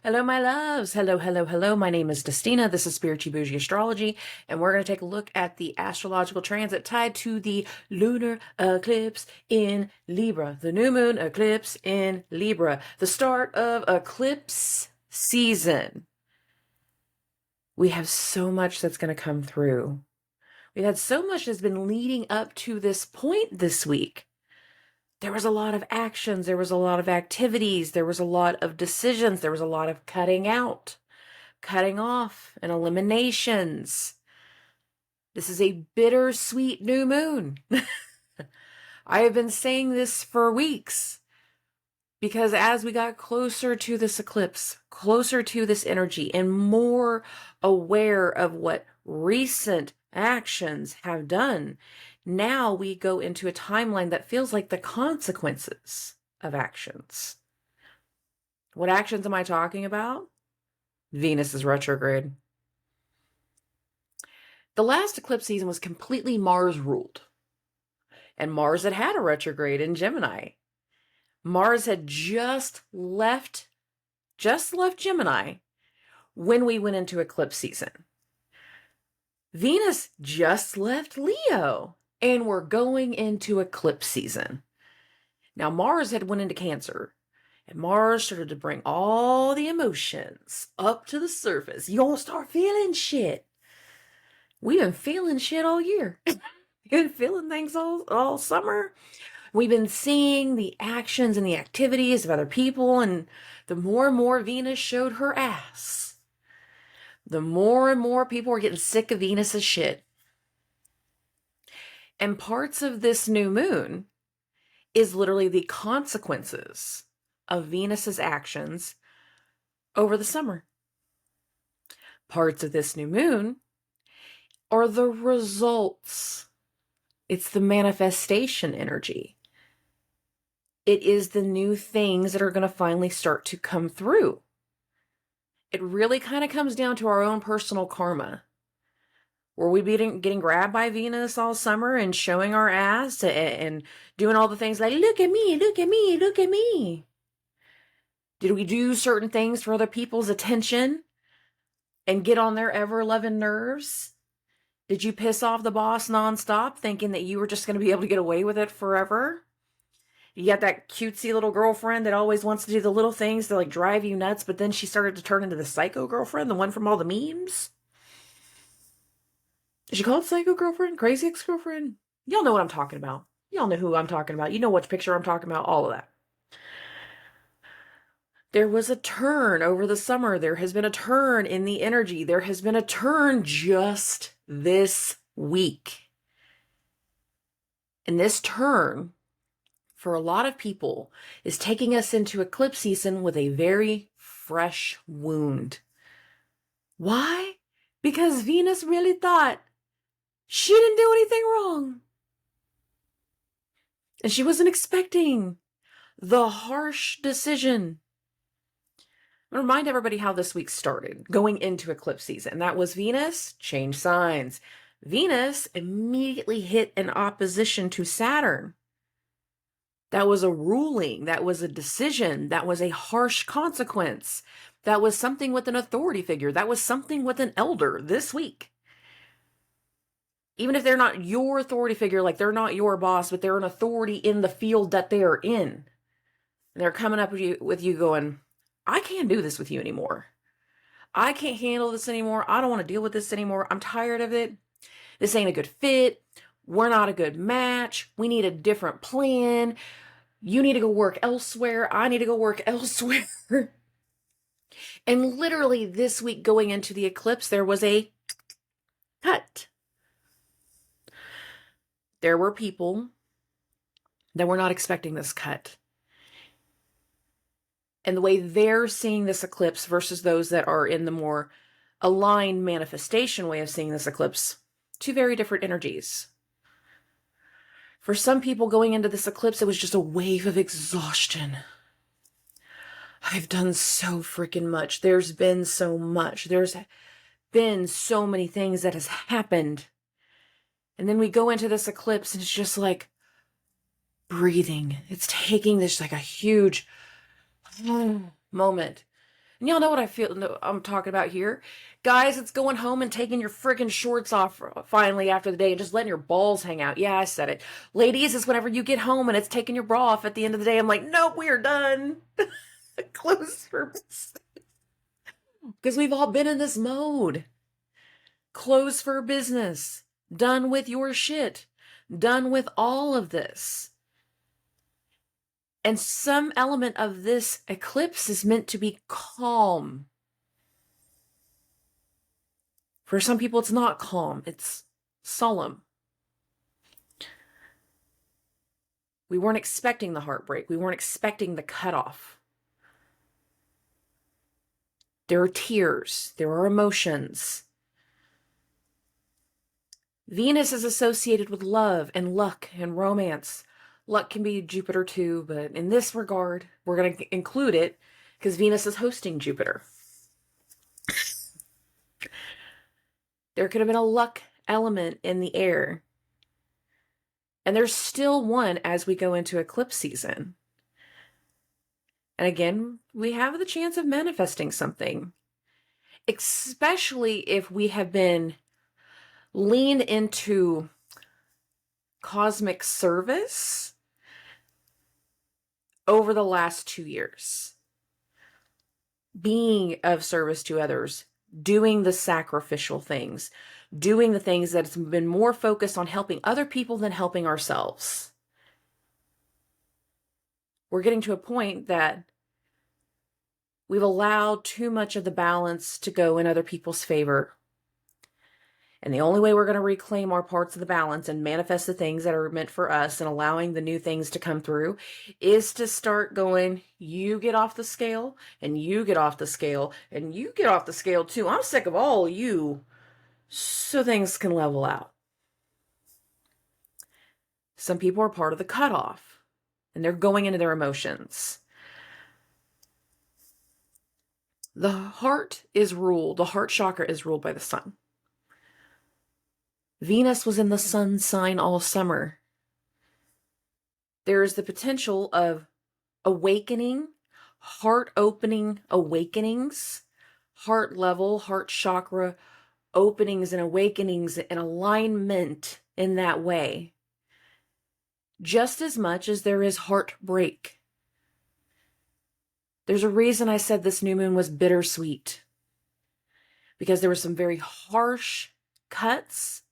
Hello, my loves. Hello, hello, hello. My name is Destina. This is Spiritually Bougie Astrology, and we're going to take a look at the astrological transit tied to the lunar eclipse in Libra, the new moon eclipse in Libra, the start of eclipse season. We have so much that's going to come through. We've had so much that's been leading up to this point this week. There was a lot of actions, there was a lot of activities, there was a lot of decisions, there was a lot of cutting out, cutting off, and eliminations. This is a bittersweet new moon. I have been saying this for weeks because as we got closer to this eclipse, closer to this energy, and more aware of what recent actions have done, now we go into a timeline that feels like the consequences of actions. What actions am I talking about? Venus is retrograde. The last eclipse season was completely Mars ruled. And Mars had a retrograde in Gemini. Mars had just left Gemini when we went into eclipse season. Venus just left Leo. And we're going into eclipse season. Now, Mars had went into Cancer. And Mars started to bring all the emotions up to the surface. You gonna start feeling shit. We've been feeling shit all year. We've been feeling things all summer. We've been seeing the actions and the activities of other people. And the more and more Venus showed her ass, the more and more people were getting sick of Venus's shit. And parts of this new moon is literally the consequences of Venus's actions over the summer. Parts of this new moon are the results. It's the manifestation energy. It is the new things that are going to finally start to come through. It really kind of comes down to our own personal karma. Were we getting grabbed by Venus all summer and showing our ass and doing all the things like, look at me, look at me, look at me? Did we do certain things for other people's attention and get on their ever-loving nerves? Did you piss off the boss nonstop thinking that you were just going to be able to get away with it forever? You got that cutesy little girlfriend that always wants to do the little things that like drive you nuts, but then she started to turn into the psycho girlfriend, the one from all the memes? Is she called Psycho Girlfriend? Crazy Ex-Girlfriend? Y'all know what I'm talking about. Y'all know who I'm talking about. You know what picture I'm talking about. All of that. There was a turn over the summer. There has been a turn in the energy. There has been a turn just this week. And this turn, for a lot of people, is taking us into eclipse season with a very fresh wound. Why? Because Venus really thought she didn't do anything wrong. And she wasn't expecting the harsh decision. I'm going to remind everybody how this week started, going into eclipse season. That was Venus, change signs. Venus immediately hit an opposition to Saturn. That was a ruling. That was a decision. That was a harsh consequence. That was something with an authority figure. That was something with an elder this week. Even if they're not your authority figure, like they're not your boss, but they're an authority in the field that they're in. And they're coming up with you going, I can't do this with you anymore. I can't handle this anymore. I don't want to deal with this anymore. I'm tired of it. This ain't a good fit. We're not a good match. We need a different plan. You need to go work elsewhere. I need to go work elsewhere. And literally this week going into the eclipse, there was a cut. There were people that were not expecting this cut. And the way they're seeing this eclipse versus those that are in the more aligned manifestation way of seeing this eclipse, two very different energies. For some people going into this eclipse, it was just a wave of exhaustion. I've done so freaking much. There's been so much. There's been so many things that has happened. And then we go into this eclipse and it's just like breathing. It's taking this like a huge moment And y'all know what I feel I'm talking about here. Guys, it's going home and taking your friggin' shorts off finally after the day and just letting your balls hang out. Yeah, I said it. Ladies, it's whenever you get home and it's taking your bra off at the end of the day. I'm like, nope, we are done. Close for business. Because we've all been in this mode. Close for business. Done with your shit. Done with all of this. And some element of this eclipse is meant to be calm. For some people, it's not calm. It's solemn. We weren't expecting the heartbreak. We weren't expecting the cutoff. There are tears. There are emotions. Venus is associated with love and luck and romance. Luck can be Jupiter too, but in this regard, we're going to include it because Venus is hosting Jupiter. There could have been a luck element in the air. And there's still one as we go into eclipse season. And again, we have the chance of manifesting something, especially if we have been leaned into cosmic service over the last 2 years. Being of service to others, doing the sacrificial things, doing the things that's been more focused on helping other people than helping ourselves. We're getting to a point that we've allowed too much of the balance to go in other people's favor. And the only way we're going to reclaim our parts of the balance and manifest the things that are meant for us and allowing the new things to come through is to start going, you get off the scale, and you get off the scale, and you get off the scale too. I'm sick of all of you, so things can level out. Some people are part of the cutoff, and they're going into their emotions. The heart chakra is ruled by the sun. Venus was in the sun sign all summer. There is the potential of awakening, heart-opening awakenings, heart level, heart chakra openings and awakenings and alignment in that way. Just as much as there is heartbreak. There's a reason I said this new moon was bittersweet. Because there were some very harsh cuts,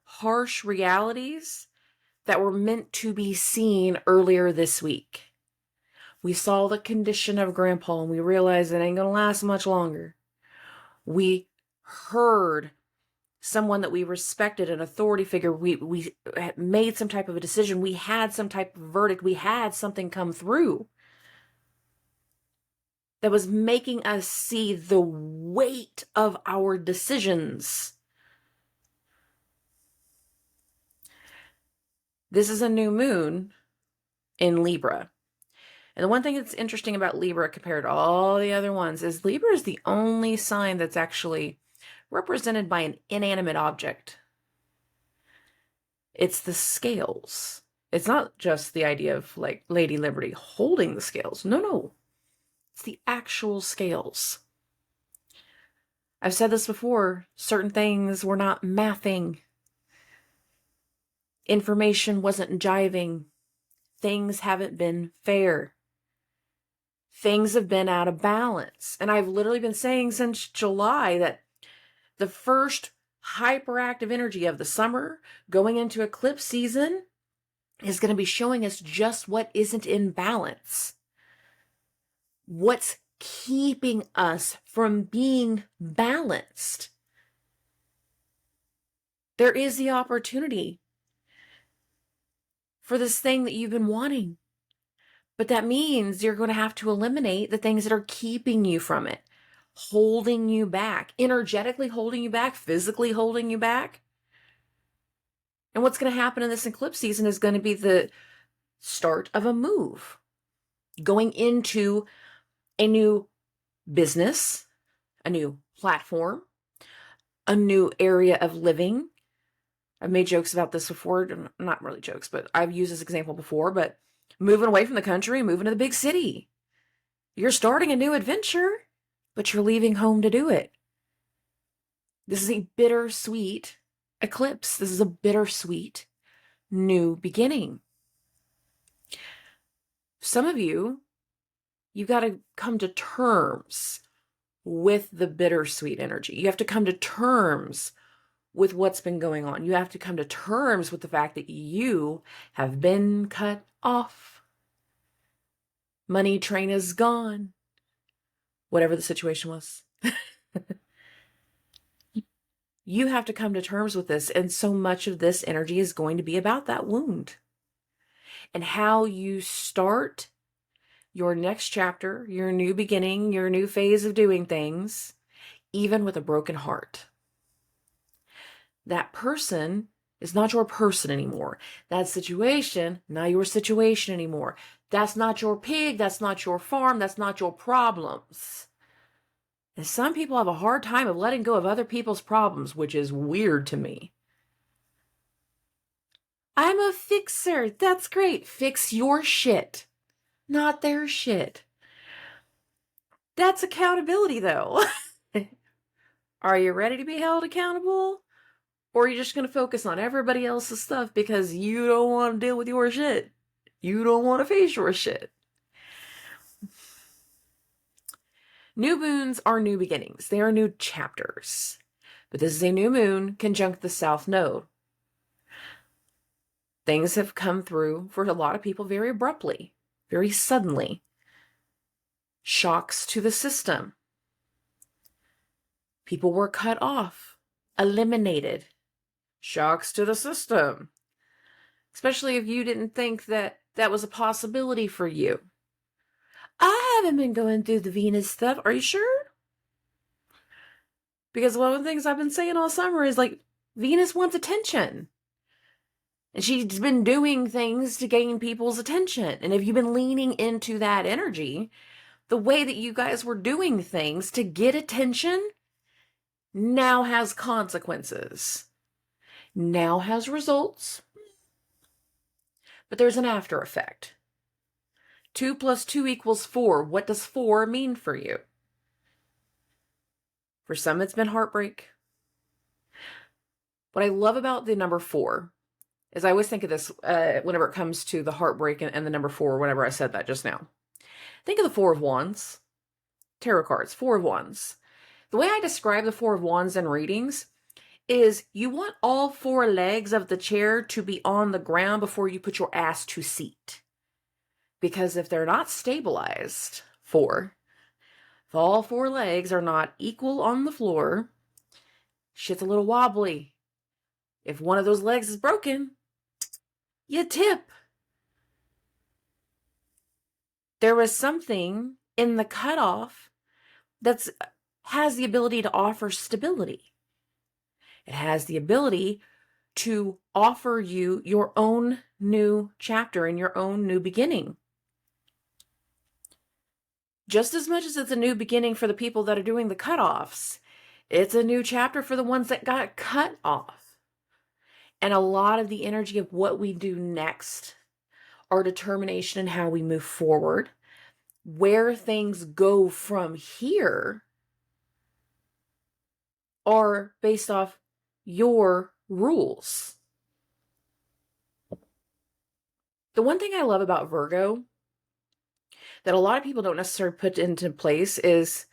harsh realities that were meant to be seen earlier this week. We saw the condition of Grandpa and we realized it ain't gonna last much longer. We heard someone that we respected, an authority figure. We made some type of a decision. We had some type of verdict. We had something come through that was making us see the weight of our decisions. This is a new moon in Libra. And the one thing that's interesting about Libra compared to all the other ones is Libra is the only sign that's actually represented by an inanimate object. It's the scales. It's not just the idea of like Lady Liberty holding the scales. No. It's the actual scales. I've said this before, certain things were not mathing. Information wasn't jiving. Things haven't been fair. Things have been out of balance. And I've literally been saying since July that the first hyperactive energy of the summer going into eclipse season is going to be showing us just what isn't in balance. What's keeping us from being balanced. There is the opportunity for this thing that you've been wanting. But that means you're going to have to eliminate the things that are keeping you from it, holding you back, energetically holding you back, physically holding you back. And what's going to happen in this eclipse season is going to be the start of a move, going into a new business, a new platform, a new area of living. I've made jokes about this before, not really jokes, but I've used this example before, but moving away from the country, moving to the big city. You're starting a new adventure. but you're leaving home to do it. This is a bittersweet eclipse. This is a bittersweet new beginning. Some of you, you've got to come to terms with the bittersweet energy. You have to come to terms with what's been going on. You have to come to terms with the fact that you have been cut off. Money train is gone. Whatever the situation was. You have to come to terms with this, and so much of this energy is going to be about that wound and how you start your next chapter, your new beginning, your new phase of doing things, even with a broken heart. That person is not your person anymore. That situation, not your situation anymore. That's not your pig. That's not your farm. That's not your problems. And some people have a hard time of letting go of other people's problems, which is weird to me. I'm a fixer. That's great. Fix your shit, not their shit. That's accountability, though. Are you ready to be held accountable? Or are you just going to focus on everybody else's stuff because you don't want to deal with your shit? You don't want to face your shit. New moons are new beginnings. They are new chapters. But this is a new moon conjunct the South Node. Things have come through for a lot of people very abruptly, very suddenly. Shocks to the system. People were cut off, eliminated. Shocks to the system. Especially if you didn't think that that was a possibility for you. I haven't been going through the Venus stuff. Are you sure? Because one of the things I've been saying all summer is like, Venus wants attention. And she's been doing things to gain people's attention. And if you've been leaning into that energy, the way that you guys were doing things to get attention now has consequences. Now has results. But there's an after effect. 2 + 2 = 4. What does 4 mean for you? For some, it's been heartbreak. What I love about the number 4 is I always think of this whenever it comes to the heartbreak and the number 4, whenever I said that just now. Think of the 4 of Wands. Tarot cards, 4 of Wands. The way I describe the 4 of Wands in readings is you want all 4 legs of the chair to be on the ground before you put your ass to seat. Because if they're not stabilized, if all 4 legs are not equal on the floor, shit's a little wobbly. If one of those legs is broken, you tip. There was something in the cutoff that has the ability to offer stability. It has the ability to offer you your own new chapter and your own new beginning. Just as much as it's a new beginning for the people that are doing the cutoffs, it's a new chapter for the ones that got cut off. And a lot of the energy of what we do next, our determination and how we move forward, where things go from here, are based off your rules. The one thing I love about Virgo that a lot of people don't necessarily put into place is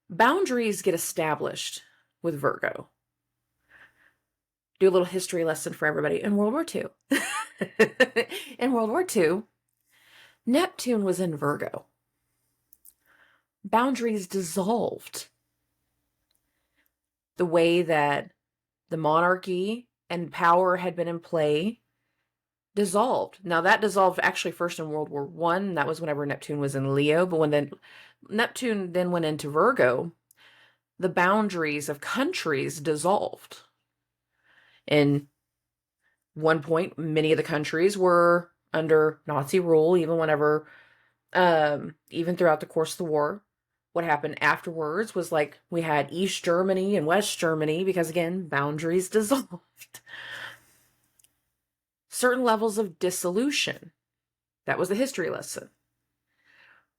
boundaries get established with Virgo. Do a little history lesson for everybody. In World War II, Neptune was in Virgo. Boundaries dissolved. The way that the monarchy and power had been in play dissolved. Now that dissolved actually first in World War I. That was whenever Neptune was in Leo. But when Neptune then went into Virgo, the boundaries of countries dissolved. In one point, many of the countries were under Nazi rule, even throughout the course of the war. What happened afterwards was like we had East Germany and West Germany because, again, boundaries dissolved. Certain levels of dissolution. That was the history lesson.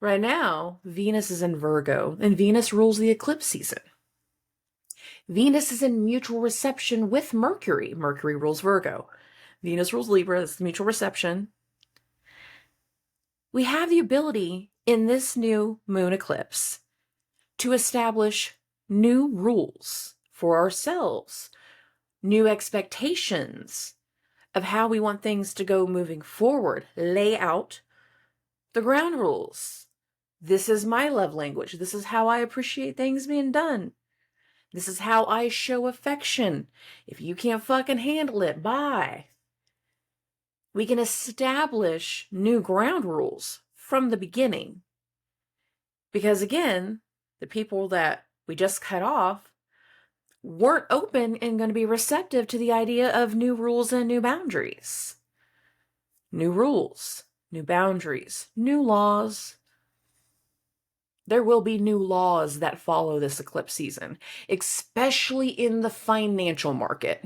Right now, Venus is in Virgo, and Venus rules the eclipse season. Venus is in mutual reception with Mercury. Mercury rules Virgo. Venus rules Libra. That's the mutual reception. We have the ability in this new moon eclipse to establish new rules for ourselves, new expectations of how we want things to go moving forward, lay out the ground rules. This is my love language. This is how I appreciate things being done. This is how I show affection. If you can't fucking handle it, bye. We can establish new ground rules from the beginning. Because again, the people that we just cut off weren't open and going to be receptive to the idea of new rules and new boundaries. New rules, new boundaries, new laws. There will be new laws that follow this eclipse season, especially in the financial market.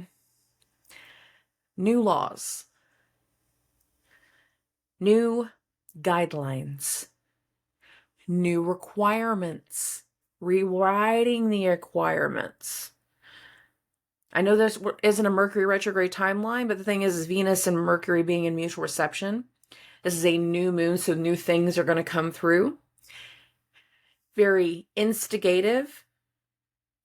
New laws, new guidelines, new requirements, rewriting the requirements. I know this isn't a Mercury retrograde timeline, but the thing is Venus and Mercury being in mutual reception. This is a new moon, so new things are going to come through. Very instigative,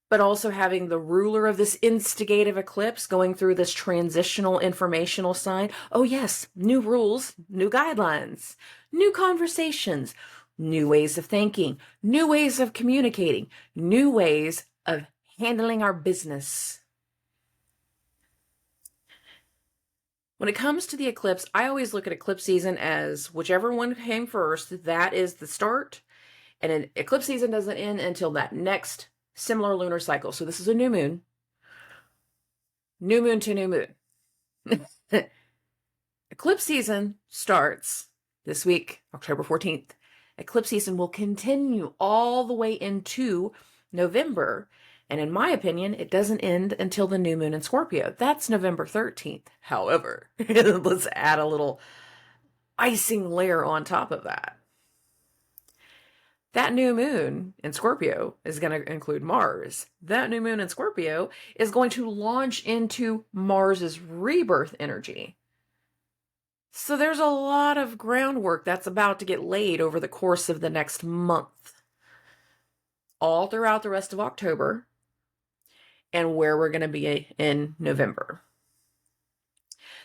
but also having the ruler of this instigative eclipse going through this transitional informational sign. Oh yes, new rules, new guidelines, new conversations, new ways of thinking, new ways of communicating, new ways of handling our business. When it comes to the eclipse, I always look at eclipse season as whichever one came first, that is the start. And an eclipse season doesn't end until that next similar lunar cycle. So this is a new moon. New moon to new moon. Eclipse season starts this week, October 14th. Eclipse season will continue all the way into November. And in my opinion, it doesn't end until the new moon in Scorpio. That's November 13th. However, let's add a little icing layer on top of that. That new moon in Scorpio is going to include Mars. That new moon in Scorpio is going to launch into Mars's rebirth energy. So there's a lot of groundwork that's about to get laid over the course of the next month. All throughout the rest of October and where we're going to be in November.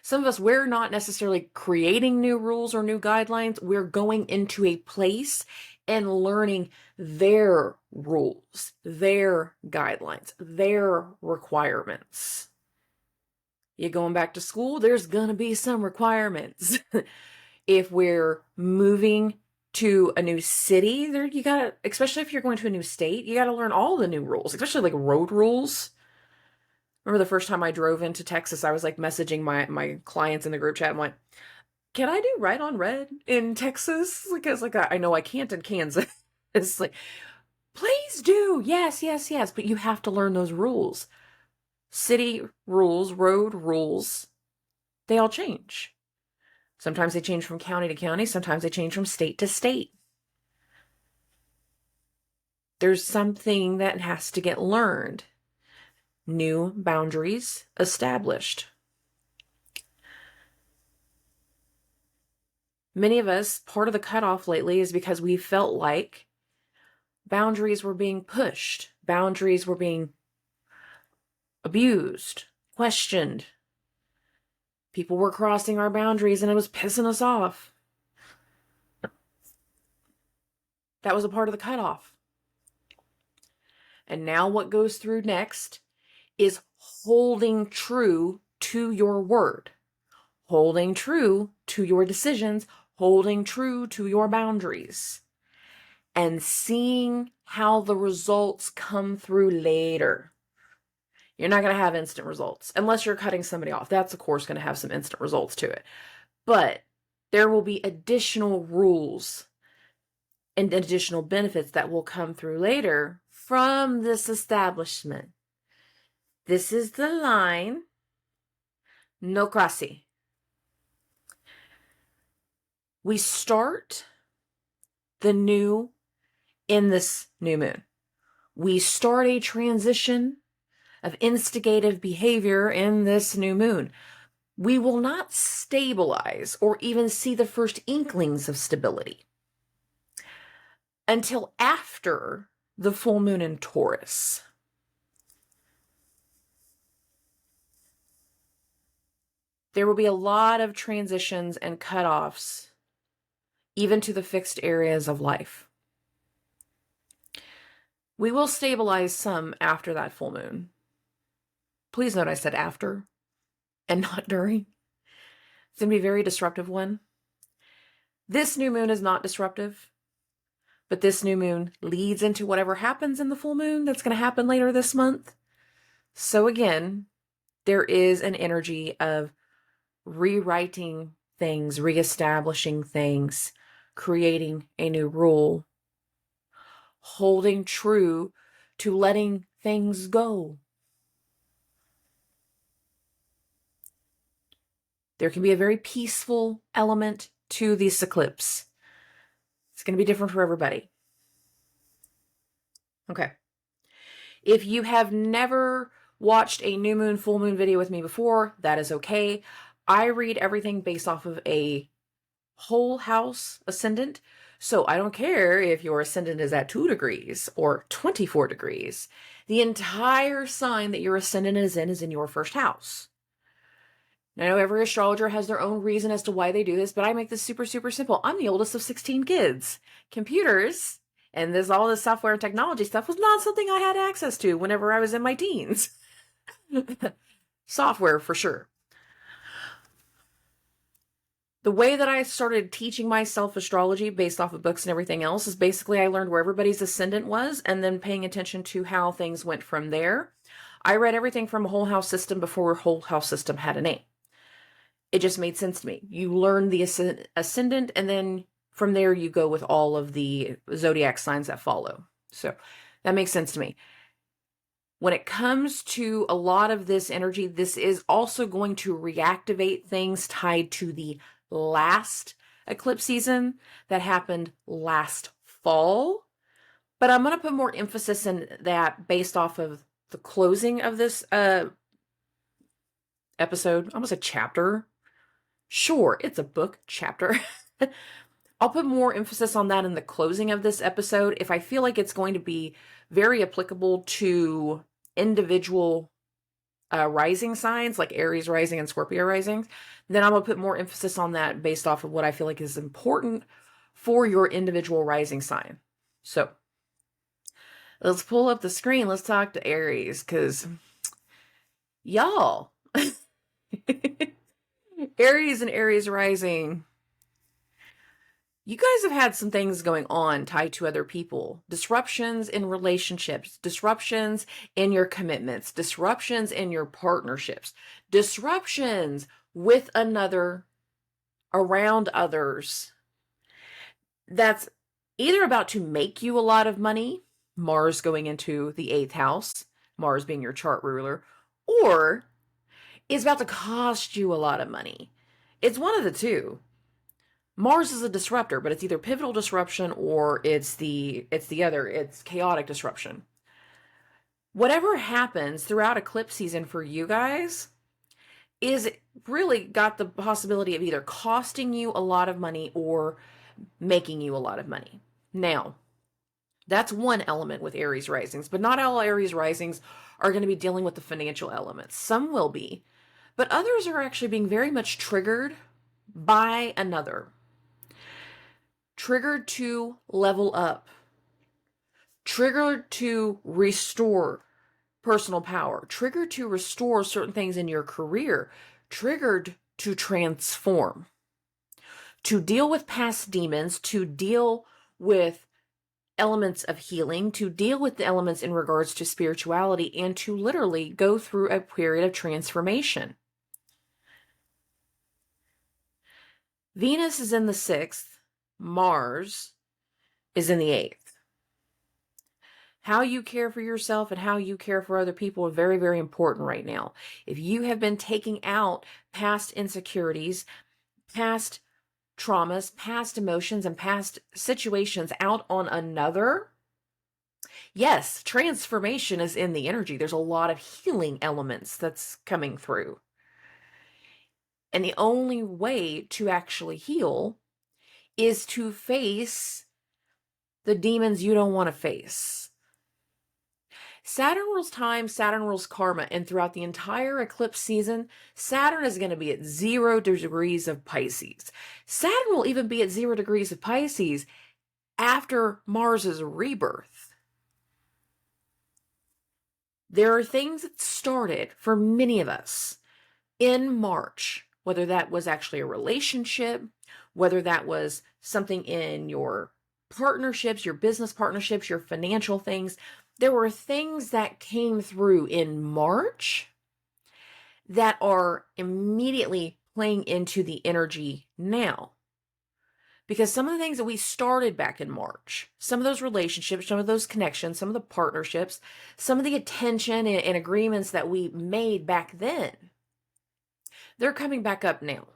Some of us, we're not necessarily creating new rules or new guidelines. We're going into a place and learning their rules, their guidelines, their requirements. You going back to school, there's going to be some requirements. If we're moving to a new city, there you gotta, especially if you're going to a new state, you gotta learn all the new rules, especially like road rules. Remember the first time I drove into Texas, I was like messaging my clients in the group chat. I'm like, can I do right on red in Texas? Because like I know I can't in Kansas. It's like, please do. Yes, yes, yes. But you have to learn those rules. City rules, road rules, they all change. Sometimes they change from county to county. Sometimes they change from state to state. There's something that has to get learned. New boundaries established. Many of us, part of the cutoff lately is because we felt like boundaries were being pushed. Boundaries were being abused, questioned. People were crossing our boundaries and it was pissing us off. That was a part of the cutoff. And now what goes through next is holding true to your word, holding true to your decisions, holding true to your boundaries, and seeing how the results come through later. You're not going to have instant results unless you're cutting somebody off. That's, of course, going to have some instant results to it. But there will be additional rules and additional benefits that will come through later from this establishment. This is the line, no crossing. We start the new in this new moon. We start a transition of instigative behavior in this new moon. We will not stabilize or even see the first inklings of stability until after the full moon in Taurus. There will be a lot of transitions and cutoffs, even to the fixed areas of life. We will stabilize some after that full moon. Please note I said after and not during. It's going to be a very disruptive one. This new moon is not disruptive, but this new moon leads into whatever happens in the full moon that's going to happen later this month. So again, there is an energy of rewriting things, reestablishing things, creating a new rule, holding true to letting things go. There can be a very peaceful element to this eclipse. It's going to be different for everybody. Okay. If you have never watched a new moon, full moon video with me before, that is okay. I read everything based off of a whole house ascendant. So I don't care if your ascendant is at 2 degrees or 24 degrees. The entire sign that your ascendant is in your first house. Now, I know every astrologer has their own reason as to why they do this, but I make this super, super simple. I'm the oldest of 16 kids. Computers and all this software and technology stuff was not something I had access to whenever I was in my teens. Software for sure. The way that I started teaching myself astrology based off of books and everything else is basically I learned where everybody's ascendant was and then paying attention to how things went from there. I read everything from a whole house system before a whole house system had a name. It just made sense to me. You learn the ascendant and then from there you go with all of the zodiac signs that follow. So that makes sense to me. When it comes to a lot of this energy, this is also going to reactivate things tied to the last eclipse season that happened last fall. But I'm going to put more emphasis in that based off of the closing of this episode. Almost a chapter. Sure, it's a book chapter. I'll put more emphasis on that in the closing of this episode if I feel like it's going to be very applicable to individual rising signs like Aries rising and Scorpio rising. Then I'm going to put more emphasis on that based off of what I feel like is important for your individual rising sign. So let's pull up the screen. Let's talk to Aries because y'all, Aries and Aries rising, you guys have had some things going on tied to other people. Disruptions in relationships, disruptions in your commitments, disruptions in your partnerships, disruptions with another, around others. That's either about to make you a lot of money, Mars going into the 8th house, Mars being your chart ruler, or is about to cost you a lot of money. It's one of the two. Mars is a disruptor, but it's either pivotal disruption or it's the other. It's chaotic disruption. Whatever happens throughout eclipse season for you guys is really got the possibility of either costing you a lot of money or making you a lot of money. Now, that's one element with Aries risings, but not all Aries risings are going to be dealing with the financial elements. Some will be, but others are actually being very much triggered by another. Triggered to level up, triggered to restore personal power, triggered to restore certain things in your career, triggered to transform, to deal with past demons, to deal with elements of healing, to deal with the elements in regards to spirituality, and to literally go through a period of transformation. Venus is in the 6th. Mars is in the 8th. How you care for yourself and how you care for other people are very, very important right now. If you have been taking out past insecurities, past traumas, past emotions, and past situations out on another, yes, transformation is in the energy. There's a lot of healing elements that's coming through. And the only way to actually heal is to face the demons you don't want to face. Saturn rules time, Saturn rules karma, and throughout the entire eclipse season, Saturn is going to be at 0 degrees of Pisces. Saturn will even be at 0 degrees of Pisces after Mars's rebirth. There are things that started for many of us in March, whether that was actually a relationship, whether that was something in your partnerships, your business partnerships, your financial things. There were things that came through in March that are immediately playing into the energy now. Because some of the things that we started back in March, some of those relationships, some of those connections, some of the partnerships, some of the attention and agreements that we made back then, they're coming back up now.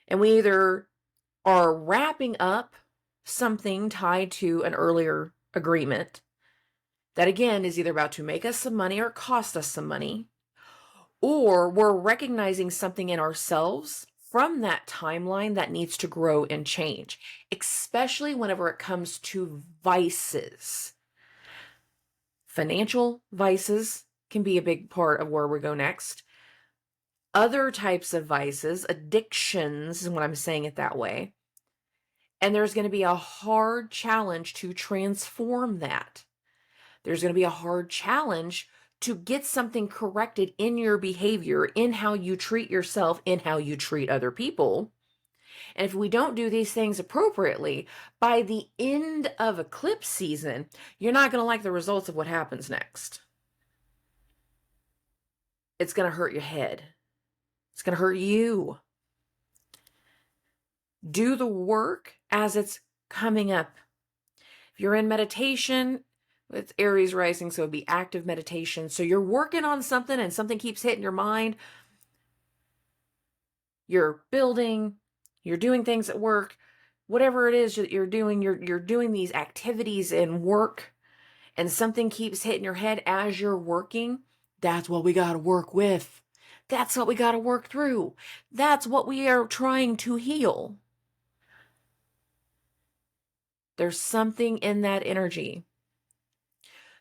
And we either are wrapping up something tied to an earlier agreement that, again, is either about to make us some money or cost us some money, or we're recognizing something in ourselves from that timeline that needs to grow and change, especially whenever it comes to vices. Financial vices can be a big part of where we go next. Other types of vices, addictions is what I'm saying it that way. And there's going to be a hard challenge to transform that. There's going to be a hard challenge to get something corrected in your behavior, in how you treat yourself, in how you treat other people. And if we don't do these things appropriately, by the end of eclipse season, you're not going to like the results of what happens next. It's going to hurt your head. It's going to hurt you. Do the work as it's coming up. If you're in meditation, it's Aries rising, so it'd be active meditation. So you're working on something and something keeps hitting your mind. You're building, you're doing things at work, whatever it is that you're doing, you're doing these activities and work, and something keeps hitting your head as you're working. That's what we got to work with. That's what we got to work through. That's what we are trying to heal. There's something in that energy.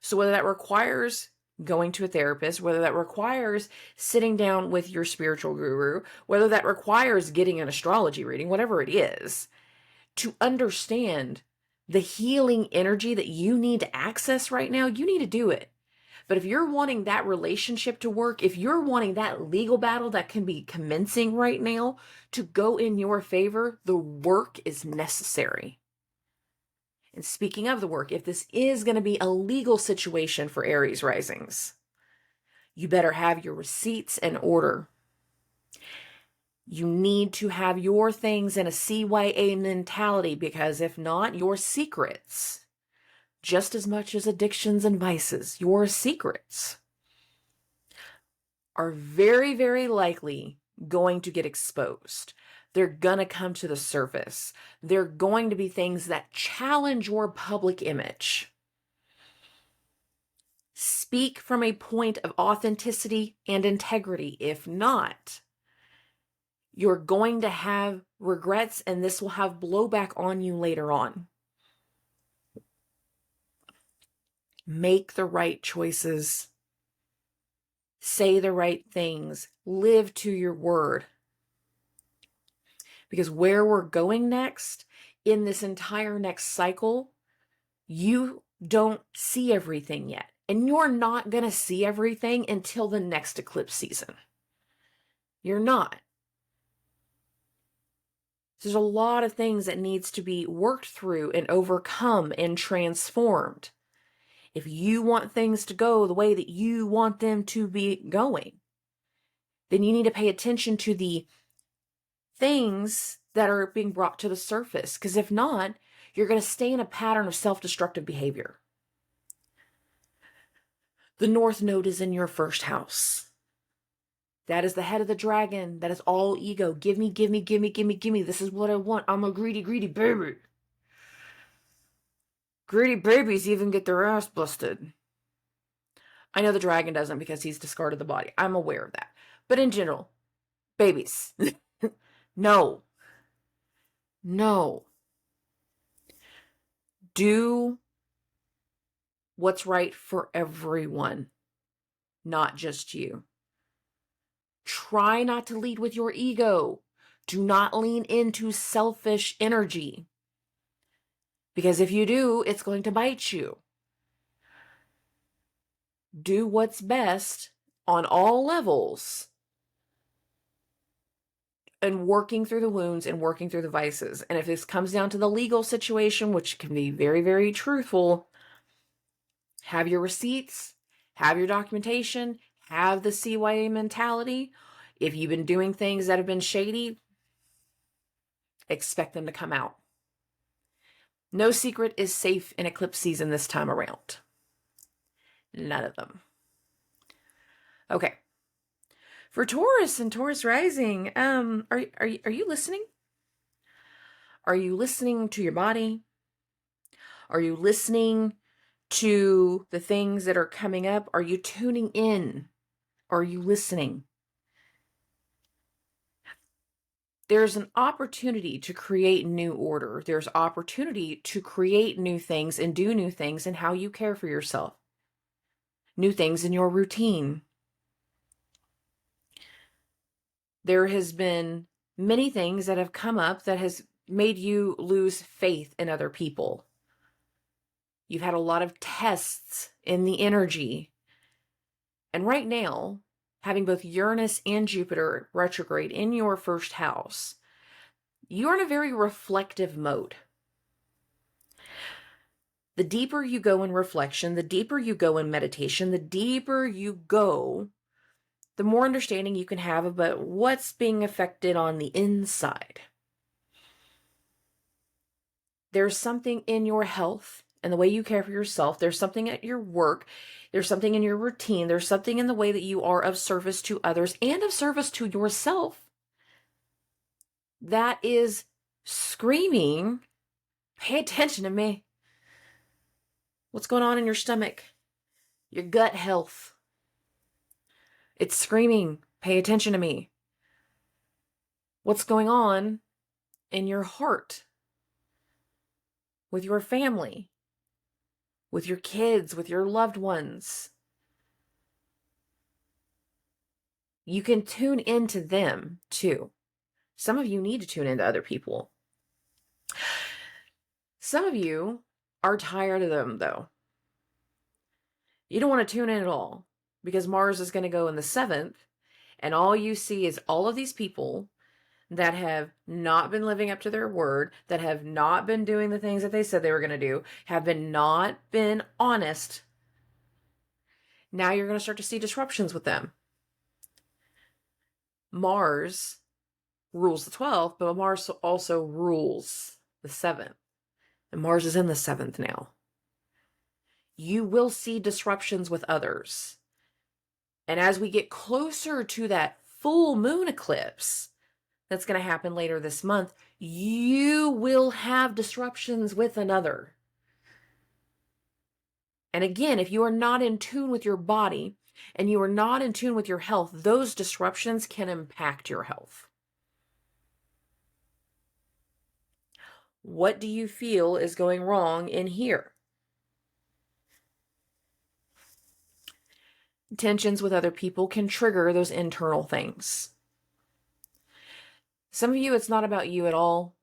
So whether that requires going to a therapist, whether that requires sitting down with your spiritual guru, whether that requires getting an astrology reading, whatever it is, to understand the healing energy that you need to access right now, you need to do it. But if you're wanting that relationship to work, if you're wanting that legal battle that can be commencing right now to go in your favor, the work is necessary. And speaking of the work, if this is going to be a legal situation for Aries risings, you better have your receipts in order. You need to have your things in a CYA mentality, because if not, your secrets, just as much as addictions and vices, your secrets are very, very likely going to get exposed. They're going to come to the surface. They're going to be things that challenge your public image. Speak from a point of authenticity and integrity. If not, you're going to have regrets, and this will have blowback on you later on. Make the right choices. Say the right things. Live to your word. Because where we're going next, in this entire next cycle, you don't see everything yet. And you're not going to see everything until the next eclipse season. You're not. There's a lot of things that needs to be worked through and overcome and transformed. If you want things to go the way that you want them to be going, then you need to pay attention to the things that are being brought to the surface. Because if not, you're going to stay in a pattern of self-destructive behavior. The North Node is in your first house. That is the head of the dragon. That is all ego. Give me, give me, give me, give me, give me. This is what I want. I'm a greedy, greedy baby. Greedy babies even get their ass busted. I know the dragon doesn't because he's discarded the body. I'm aware of that. But in general, babies. No. No. Do what's right for everyone, not just you. Try not to lead with your ego. Do not lean into selfish energy. Because if you do, it's going to bite you. Do what's best on all levels and working through the wounds and working through the vices. And if this comes down to the legal situation, which can be very, very truthful, have your receipts, have your documentation, have the CYA mentality. If you've been doing things that have been shady, expect them to come out. No secret is safe in eclipse season this time around. None of them. Okay. For Taurus and Taurus rising, are you listening? Are you listening to your body? Are you listening to the things that are coming up? Are you tuning in? Are you listening? There's an opportunity to create new order. There's opportunity to create new things and do new things in how you care for yourself. New things in your routine. There has been many things that have come up that has made you lose faith in other people. You've had a lot of tests in the energy. And right now, having both Uranus and Jupiter retrograde in your first house, you're in a very reflective mode. The deeper you go in reflection, the deeper you go in meditation, the deeper you go, the more understanding you can have about what's being affected on the inside. There's something in your health and the way you care for yourself. There's something at your work. There's something in your routine. There's something in the way that you are of service to others and of service to yourself that is screaming, pay attention to me. What's going on in your stomach? Your gut health. It's screaming, pay attention to me. What's going on in your heart? With your family? With your kids? With your loved ones? You can tune into them too. Some of you need to tune into other people. Some of you are tired of them though. You don't want to tune in at all because Mars is going to go in the 7th and all you see is all of these people that have not been living up to their word, that have not been doing the things that they said they were going to do, have not been honest. Now you're going to start to see disruptions with them. Mars rules the 12th, but Mars also rules the 7th. And Mars is in the 7th now. You will see disruptions with others. And as we get closer to that full moon eclipse that's going to happen later this month, you will have disruptions with another. And again, if you are not in tune with your body and you are not in tune with your health, those disruptions can impact your health. What do you feel is going wrong in here? Tensions with other people can trigger those internal things. Some of you, it's not about you at all.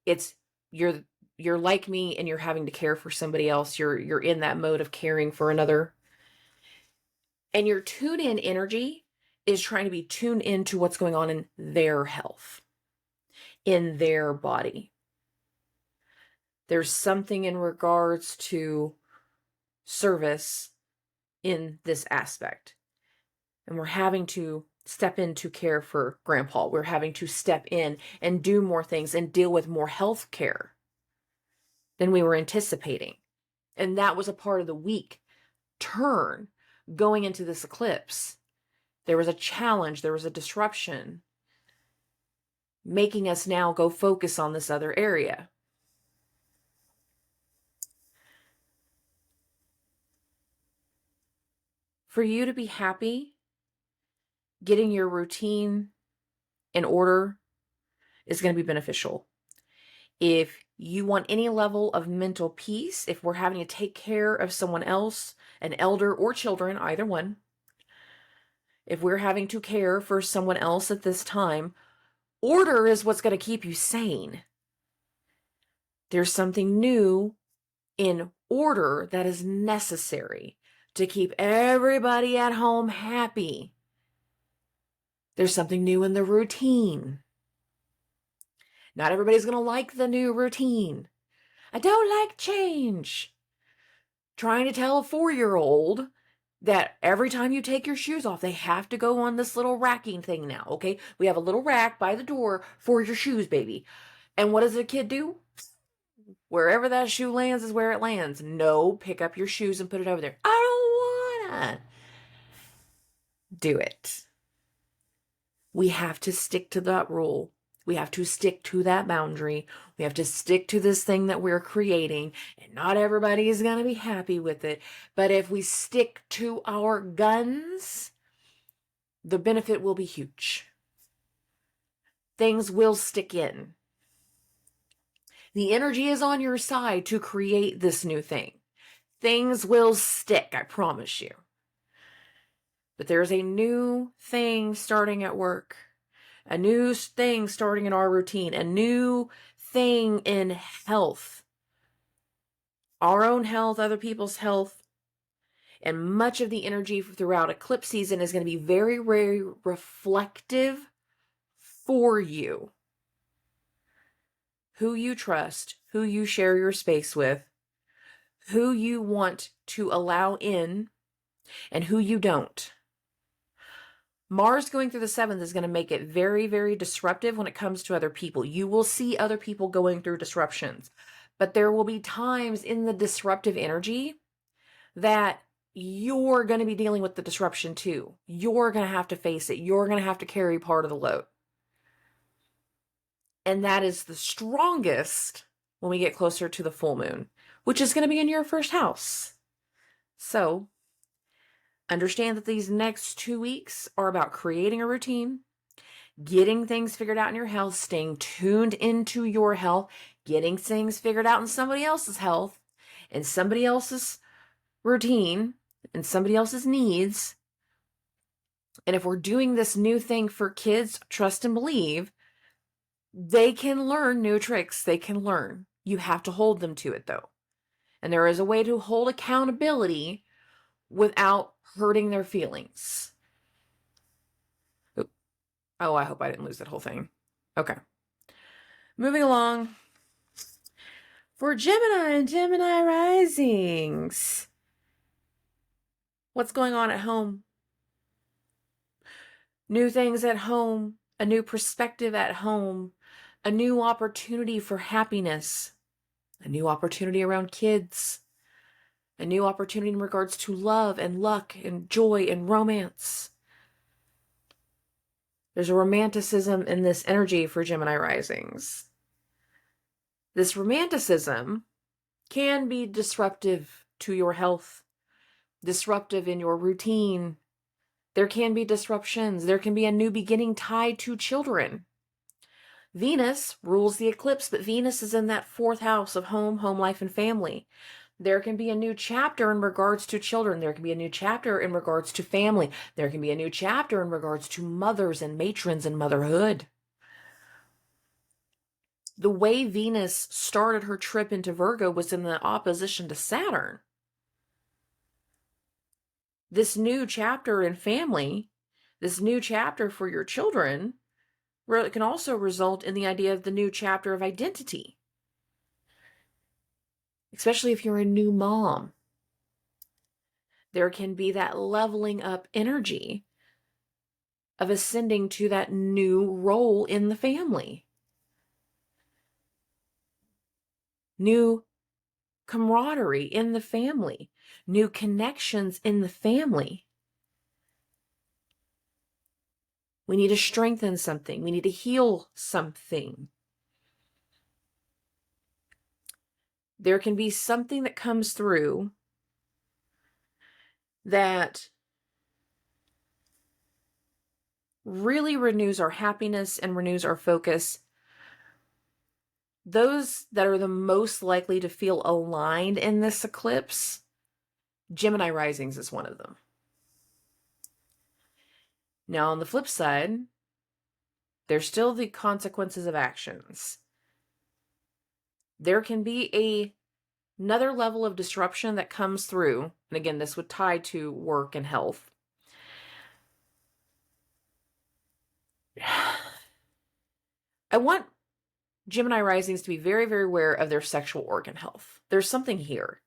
It's you're like me and you're having to care for somebody else. You're in that mode of caring for another. And your tuned in energy is trying to be tuned into what's going on in their health, in their body. There's something in regards to service in this aspect. And we're having to step in to care for Grandpa. We're having to step in and do more things and deal with more health care than we were anticipating. And that was a part of the week turn going into this eclipse. There was a challenge, there was a disruption, making us now go focus on this other area. For you to be happy, getting your routine in order is going to be beneficial. If you want any level of mental peace, if we're having to take care of someone else, an elder or children, either one, if we're having to care for someone else at this time, order is what's going to keep you sane. There's something new in order that is necessary to keep everybody at home happy. There's something new in the routine. Not everybody's going to like the new routine. I don't like change. Trying to tell a 4-year-old that every time you take your shoes off, they have to go on this little racking thing now, okay? We have a little rack by the door for your shoes, baby. And what does the kid do? Wherever that shoe lands is where it lands. No, pick up your shoes and put it over there. I don't wanna do it. We have to stick to that rule. We have to stick to that boundary. We have to stick to this thing that we're creating. And not everybody is going to be happy with it. But if we stick to our guns, the benefit will be huge. Things will stick in. The energy is on your side to create this new thing. Things will stick, I promise you. But there's a new thing starting at work. A new thing starting in our routine, a new thing in health, our own health, other people's health, and much of the energy throughout eclipse season is going to be very, very reflective for you. Who you trust, who you share your space with, who you want to allow in, and who you don't. Mars going through the 7th is going to make it very, very disruptive when it comes to other people. You will see other people going through disruptions, but there will be times in the disruptive energy that you're going to be dealing with the disruption too. You're going to have to face it. You're going to have to carry part of the load. And that is the strongest when we get closer to the full moon, which is going to be in your first house. So understand that these next 2 weeks are about creating a routine, getting things figured out in your health, staying tuned into your health, getting things figured out in somebody else's health and somebody else's routine and somebody else's needs. And if we're doing this new thing for kids, trust and believe, they can learn new tricks. They can learn. You have to hold them to it though. And there is a way to hold accountability without hurting their feelings. Oh, I hope I didn't lose that whole thing. Okay. Moving along. For Gemini and Gemini risings, what's going on at home? New things at home, a new perspective at home, a new opportunity for happiness, a new opportunity around kids, a new opportunity in regards to love and luck and joy and romance. There's a romanticism in this energy for Gemini risings. This romanticism can be disruptive to your health, disruptive in your routine. There can be disruptions. There can be a new beginning tied to children. Venus rules the eclipse, but Venus is in that 4th house of home, home life, and family. There can be a new chapter in regards to children. There can be a new chapter in regards to family. There can be a new chapter in regards to mothers and matrons and motherhood. The way Venus started her trip into Virgo was in the opposition to Saturn. This new chapter in family, this new chapter for your children, can also result in the idea of the new chapter of identity. Especially if you're a new mom. There can be that leveling up energy of ascending to that new role in the family. New camaraderie in the family. New connections in the family. We need to strengthen something. We need to heal something. There can be something that comes through that really renews our happiness and renews our focus. Those that are the most likely to feel aligned in this eclipse, Gemini risings is one of them. Now, on the flip side, there's still the consequences of actions. There can be another level of disruption that comes through. And again, this would tie to work and health. I want Gemini risings to be very, very aware of their sexual organ health. There's something here.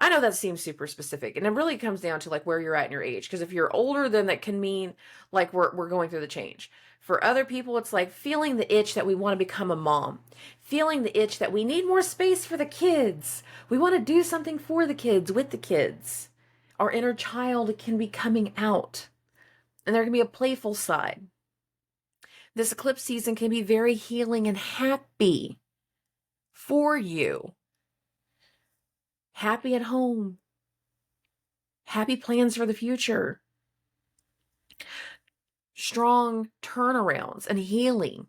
I know that seems super specific, and it really comes down to like where you're at in your age. Because if you're older, then that can mean like we're going through the change. For other people, it's like feeling the itch that we want to become a mom, feeling the itch that we need more space for the kids. We want to do something for the kids, with the kids. Our inner child can be coming out, and there can be a playful side. This eclipse season can be very healing and happy for you. Happy at home. Happy plans for the future. Strong turnarounds and healing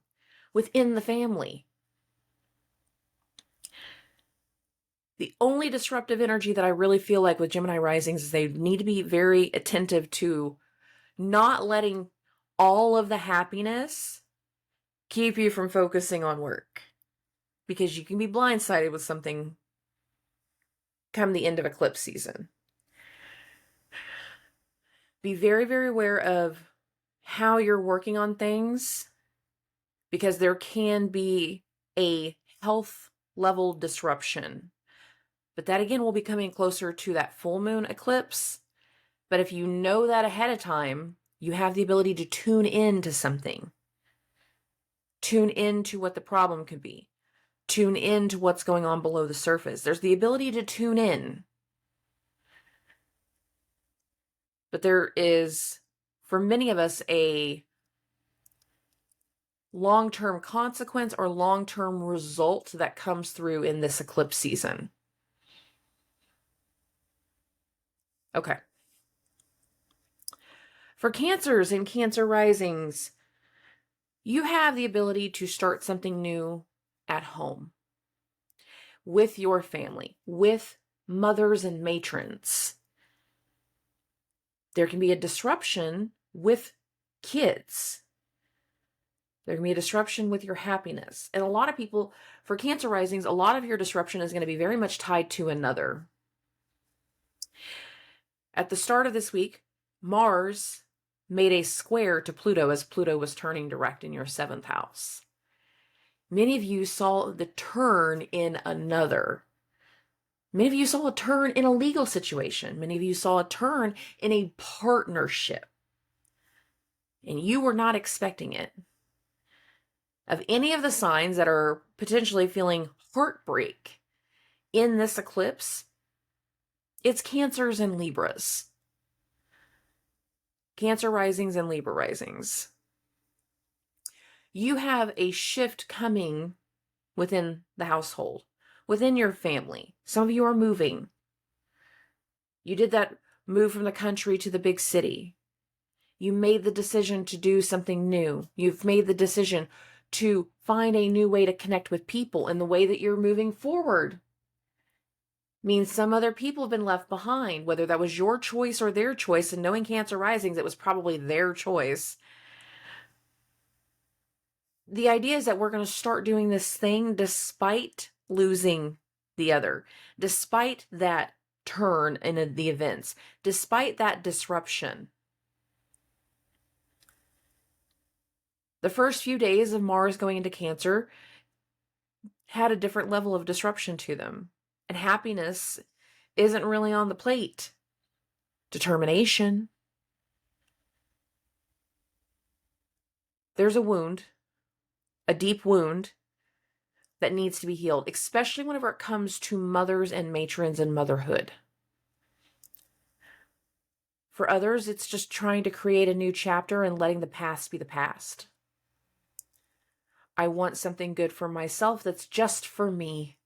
within the family. The only disruptive energy that I really feel like with Gemini risings is they need to be very attentive to not letting all of the happiness keep you from focusing on work, because you can be blindsided with something come the end of eclipse season. Be very, very aware of how you're working on things, because there can be a health level disruption. But that again will be coming closer to that full moon eclipse. But if you know that ahead of time, you have the ability to tune in to something. Tune into what the problem could be. Tune in to what's going on below the surface. There's the ability to tune in. But there is, for many of us, a long-term consequence or long-term result that comes through in this eclipse season. Okay. For Cancers and Cancer risings, you have the ability to start something new at home, with your family, with mothers and matrons. There can be a disruption with kids. There can be a disruption with your happiness. And a lot of people, for Cancer risings, a lot of your disruption is going to be very much tied to another. At the start of this week, Mars made a square to Pluto as Pluto was turning direct in your 7th house. Many of you saw the turn in another. Many of you saw a turn in a legal situation. Many of you saw a turn in a partnership. And you were not expecting it. Of any of the signs that are potentially feeling heartbreak in this eclipse, it's Cancers and Libras. Cancer risings and Libra risings. You have a shift coming within the household, within your family. Some of you are moving. You did that move from the country to the big city. You made the decision to do something new. You've made the decision to find a new way to connect with people, and the way that you're moving forward means some other people have been left behind, whether that was your choice or their choice. And knowing Cancer risings, it was probably their choice. The idea is that we're going to start doing this thing despite losing the other, despite that turn in the events, despite that disruption. The first few days of Mars going into Cancer had a different level of disruption to them. And happiness isn't really on the plate. Determination. There's a wound, a deep wound that needs to be healed, especially whenever it comes to mothers and matrons and motherhood. For others, it's just trying to create a new chapter and letting the past be the past. I want something good for myself that's just for me.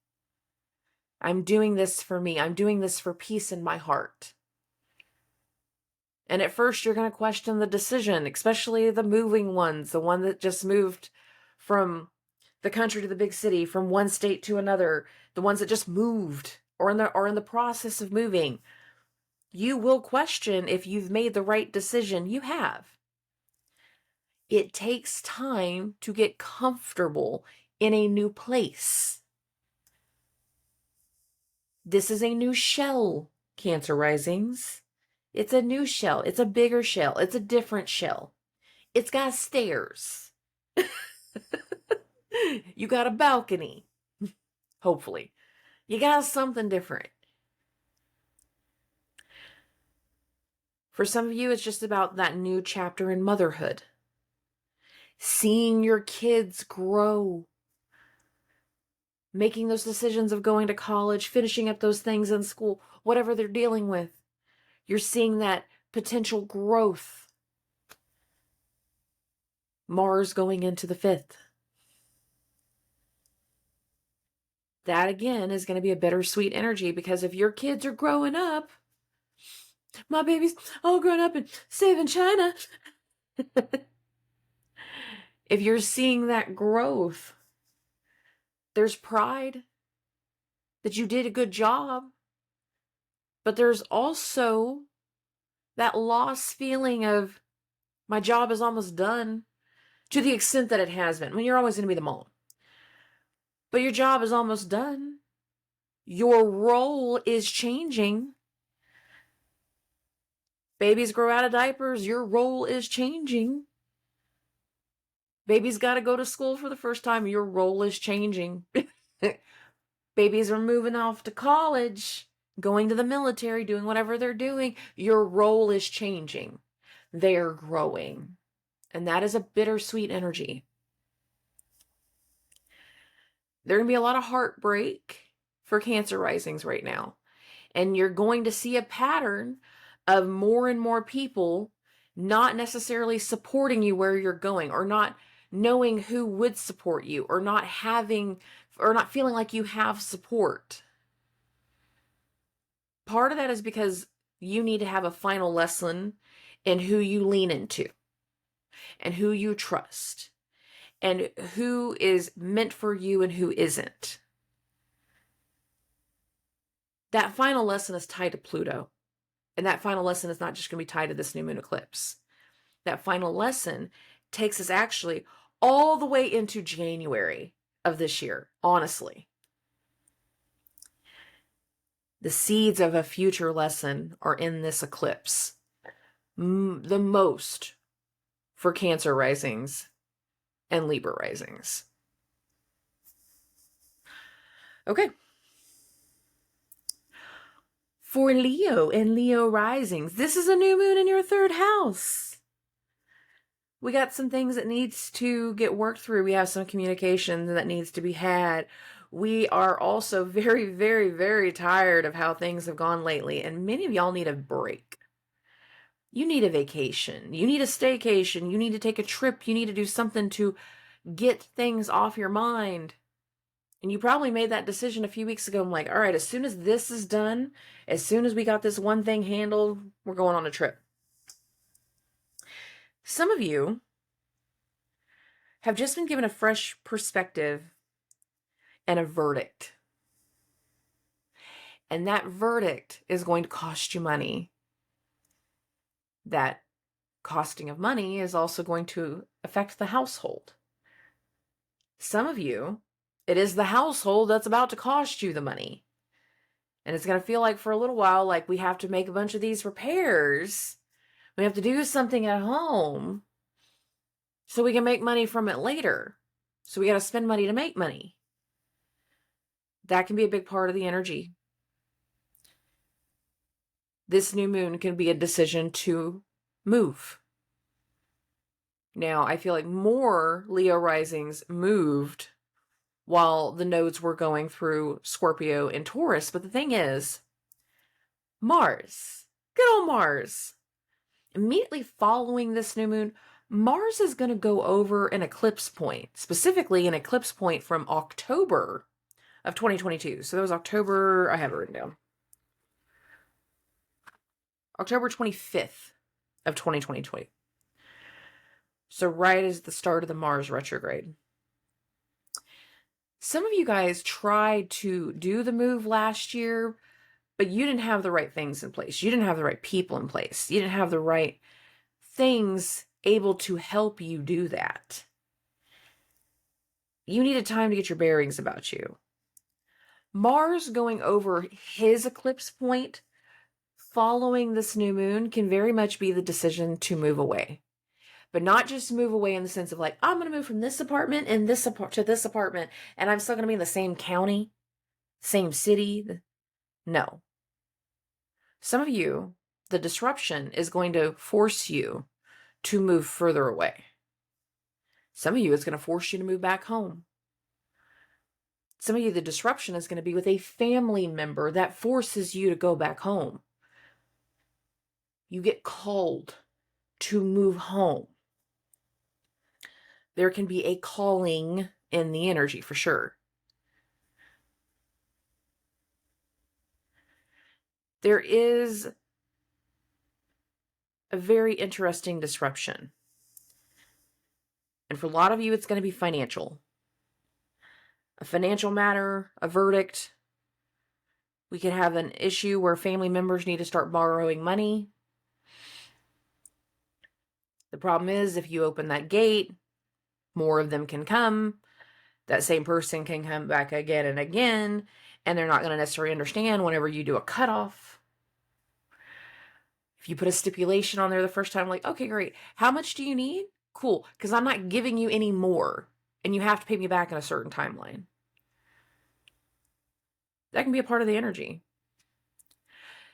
I'm doing this for me. I'm doing this for peace in my heart. And at first, you're going to question the decision, especially the moving ones, the one that just moved from the country to the big city, from one state to another, the ones that just moved or in the process of moving. You will question if you've made the right decision. You have. It takes time to get comfortable in a new place. This is a new shell, Cancer risings. It's a new shell. It's a bigger shell. It's a different shell. It's got stairs. You got a balcony. Hopefully. You got something different. For some of you, it's just about that new chapter in motherhood. Seeing your kids grow. Making those decisions of going to college, finishing up those things in school, whatever they're dealing with. You're seeing that potential growth. Mars going into the 5th. That again is going to be a bittersweet energy, because if your kids are growing up, my baby's all grown up and safe in China. If you're seeing that growth, there's pride that you did a good job, but there's also that lost feeling of my job is almost done, to the extent that it has been. I mean, you're always going to be the mom, but your job is almost done. Your role is changing. Babies grow out of diapers. Your role is changing. Babies got to go to school for the first time. Your role is changing. Babies are moving off to college, going to the military, doing whatever they're doing. Your role is changing. They're growing. And that is a bittersweet energy. There's going to be a lot of heartbreak for Cancer risings right now. And you're going to see a pattern of more and more people not necessarily supporting you where you're going, or not knowing who would support you, or not feeling like you have support. Part of that is because you need to have a final lesson in who you lean into and who you trust and who is meant for you and who isn't. That final lesson is tied to Pluto. And that final lesson is not just going to be tied to this new moon eclipse. That final lesson takes us actually all the way into January of this year, honestly. The seeds of a future lesson are in this eclipse. The most for Cancer risings and Libra risings. Okay. For Leo and Leo risings, this is a new moon in your 3rd house. We got some things that needs to get worked through. We have some communication that needs to be had. We are also very, very, very tired of how things have gone lately. And many of y'all need a break. You need a vacation. You need a staycation. You need to take a trip. You need to do something to get things off your mind. And you probably made that decision a few weeks ago. I'm like, all right, as soon as this is done, as soon as we got this one thing handled, we're going on a trip. Some of you have just been given a fresh perspective and a verdict. And that verdict is going to cost you money. That costing of money is also going to affect the household. Some of you, it is the household that's about to cost you the money. And it's going to feel like for a little while, like we have to make a bunch of these repairs. We have to do something at home so we can make money from it later. So we got to spend money to make money. That can be a big part of the energy. This new moon can be a decision to move. Now, I feel like more Leo risings moved while the nodes were going through Scorpio and Taurus. But the thing is, Mars, good old Mars, immediately following this new moon, Mars is going to go over an eclipse point, specifically an eclipse point from October of 2022. So that was October, I have it written down. October 25th of 2022. So right as the start of the Mars retrograde. Some of you guys tried to do the move last year, but you didn't have the right things in place. You didn't have the right people in place. You didn't have the right things able to help you do that. You needed time to get your bearings about you. Mars going over his eclipse point following this new moon can very much be the decision to move away. But not just move away in the sense of like, I'm going to move from this apartment and this to this apartment, and I'm still going to be in the same county, same city. No. Some of you, the disruption is going to force you to move further away. Some of you, it's going to force you to move back home. Some of you, the disruption is going to be with a family member that forces you to go back home. You get called to move home. There can be a calling in the energy for sure. There is a very interesting disruption. And for a lot of you, it's going to be financial. A financial matter, a verdict. We could have an issue where family members need to start borrowing money. The problem is, if you open that gate, more of them can come. That same person can come back again and again, and they're not going to necessarily understand whenever you do a cutoff. If you put a stipulation on there the first time, like, okay, great. How much do you need? Cool, because I'm not giving you any more, and you have to pay me back in a certain timeline. That can be a part of the energy.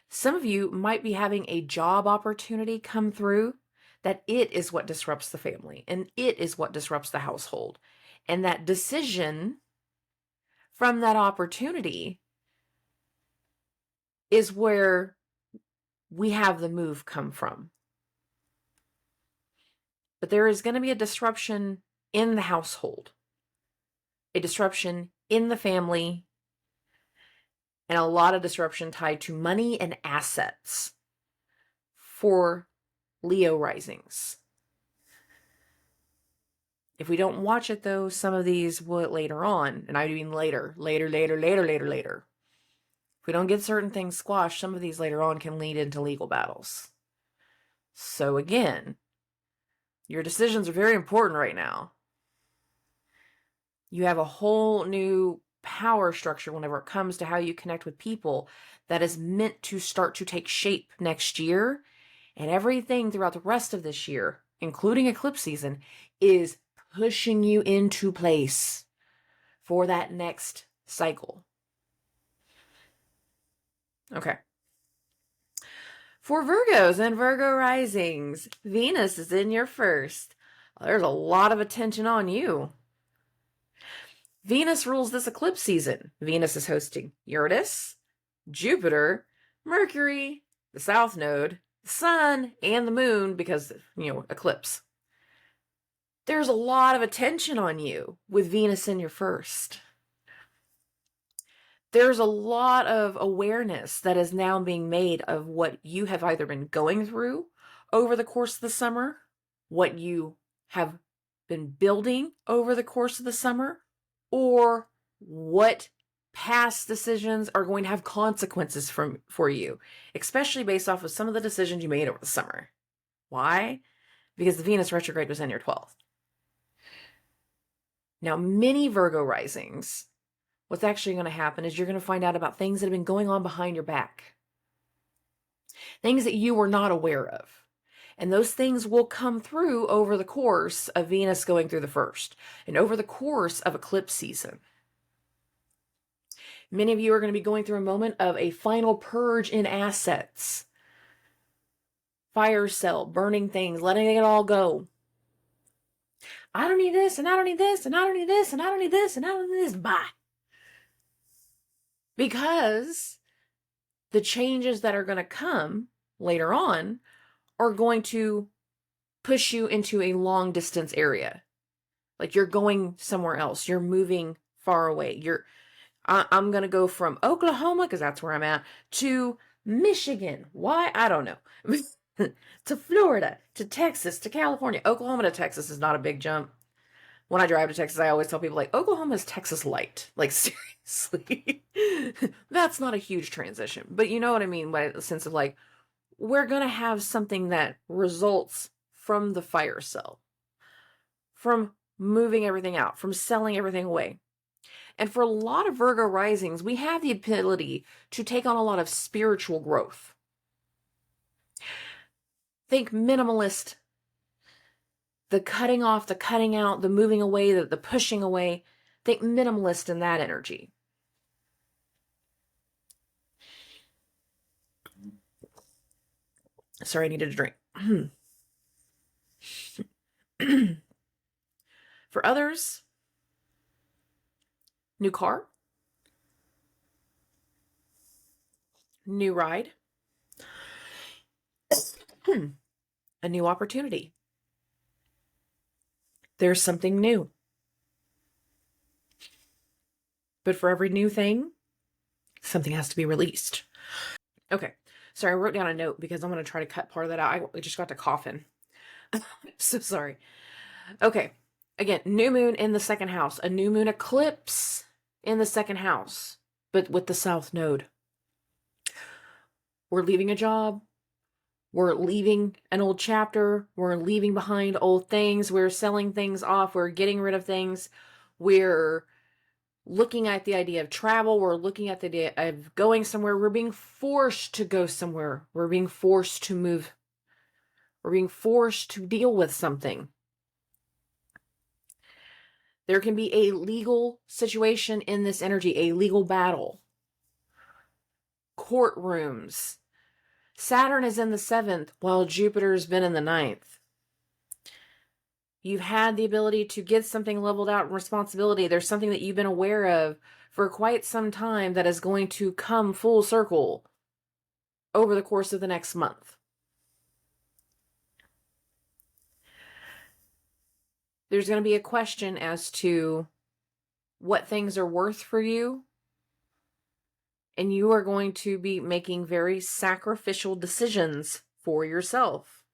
Some of you might be having a job opportunity come through that it is what disrupts the family, and it is what disrupts the household. And that decision from that opportunity is where we have the move come from. But there is going to be a disruption in the household, a disruption in the family, and a lot of disruption tied to money and assets for Leo risings. If we don't watch it though, some of these will later on, and I mean later. If we don't get certain things squashed, some of these later on can lead into legal battles. So again, your decisions are very important right now. You have a whole new power structure whenever it comes to how you connect with people that is meant to start to take shape next year. And everything throughout the rest of this year, including eclipse season, is pushing you into place for that next cycle. Okay. For Virgos and Virgo risings, Venus is in your first. There's a lot of attention on you. Venus rules this eclipse season. Venus is hosting Uranus, Jupiter, Mercury, the South Node, the Sun, and the Moon because, eclipse. There's a lot of attention on you with Venus in your first. There's a lot of awareness that is now being made of what you have either been going through over the course of the summer, what you have been building over the course of the summer, or what past decisions are going to have consequences for you, especially based off of some of the decisions you made over the summer. Why? Because the Venus retrograde was in your 12th. Now, many Virgo risings, what's actually going to happen is you're going to find out about things that have been going on behind your back. Things that you were not aware of. And those things will come through over the course of Venus going through the first and over the course of eclipse season. Many of you are going to be going through a moment of a final purge in assets. Fire sale, burning things, letting it all go. I don't need this, and I don't need this, and I don't need this, and I don't need this, and I don't need this. Bye. Because the changes that are going to come later on are going to push you into a long distance area. Like you're going somewhere else. You're moving far away. I'm going to go from Oklahoma, because that's where I'm at, to Michigan. Why? I don't know. To Florida, to Texas, to California. Oklahoma to Texas is not a big jump. When I drive to Texas, I always tell people, like, Oklahoma is Texas light. Like, seriously. That's not a huge transition. But you know what I mean by the sense of, like, we're going to have something that results from the fire sale, from moving everything out, from selling everything away. And for a lot of Virgo risings, we have the ability to take on a lot of spiritual growth. Think minimalist, the cutting off, the cutting out, the moving away, the pushing away. Think minimalist in that energy. Sorry, I needed a drink. For others, new car, new ride, a new opportunity. There's something new. But for every new thing, something has to be released. Okay. Sorry, I wrote down a note because I'm going to try to cut part of that out. I just got to coughing. So sorry. Okay. Again, new moon in the second house. A new moon eclipse in the second house, but with the south node. We're leaving a job. We're leaving an old chapter. We're leaving behind old things. We're selling things off. We're getting rid of things. We're looking at the idea of travel. We're looking at the idea of going somewhere. We're being forced to go somewhere. We're being forced to move. We're being forced to deal with something. There can be a legal situation in this energy, a legal battle. Courtrooms. Saturn is in the 7th while Jupiter's been in the 9th. You've had the ability to get something leveled out in responsibility. There's something that you've been aware of for quite some time that is going to come full circle over the course of the next month. There's going to be a question as to what things are worth for you. And you are going to be making very sacrificial decisions for yourself.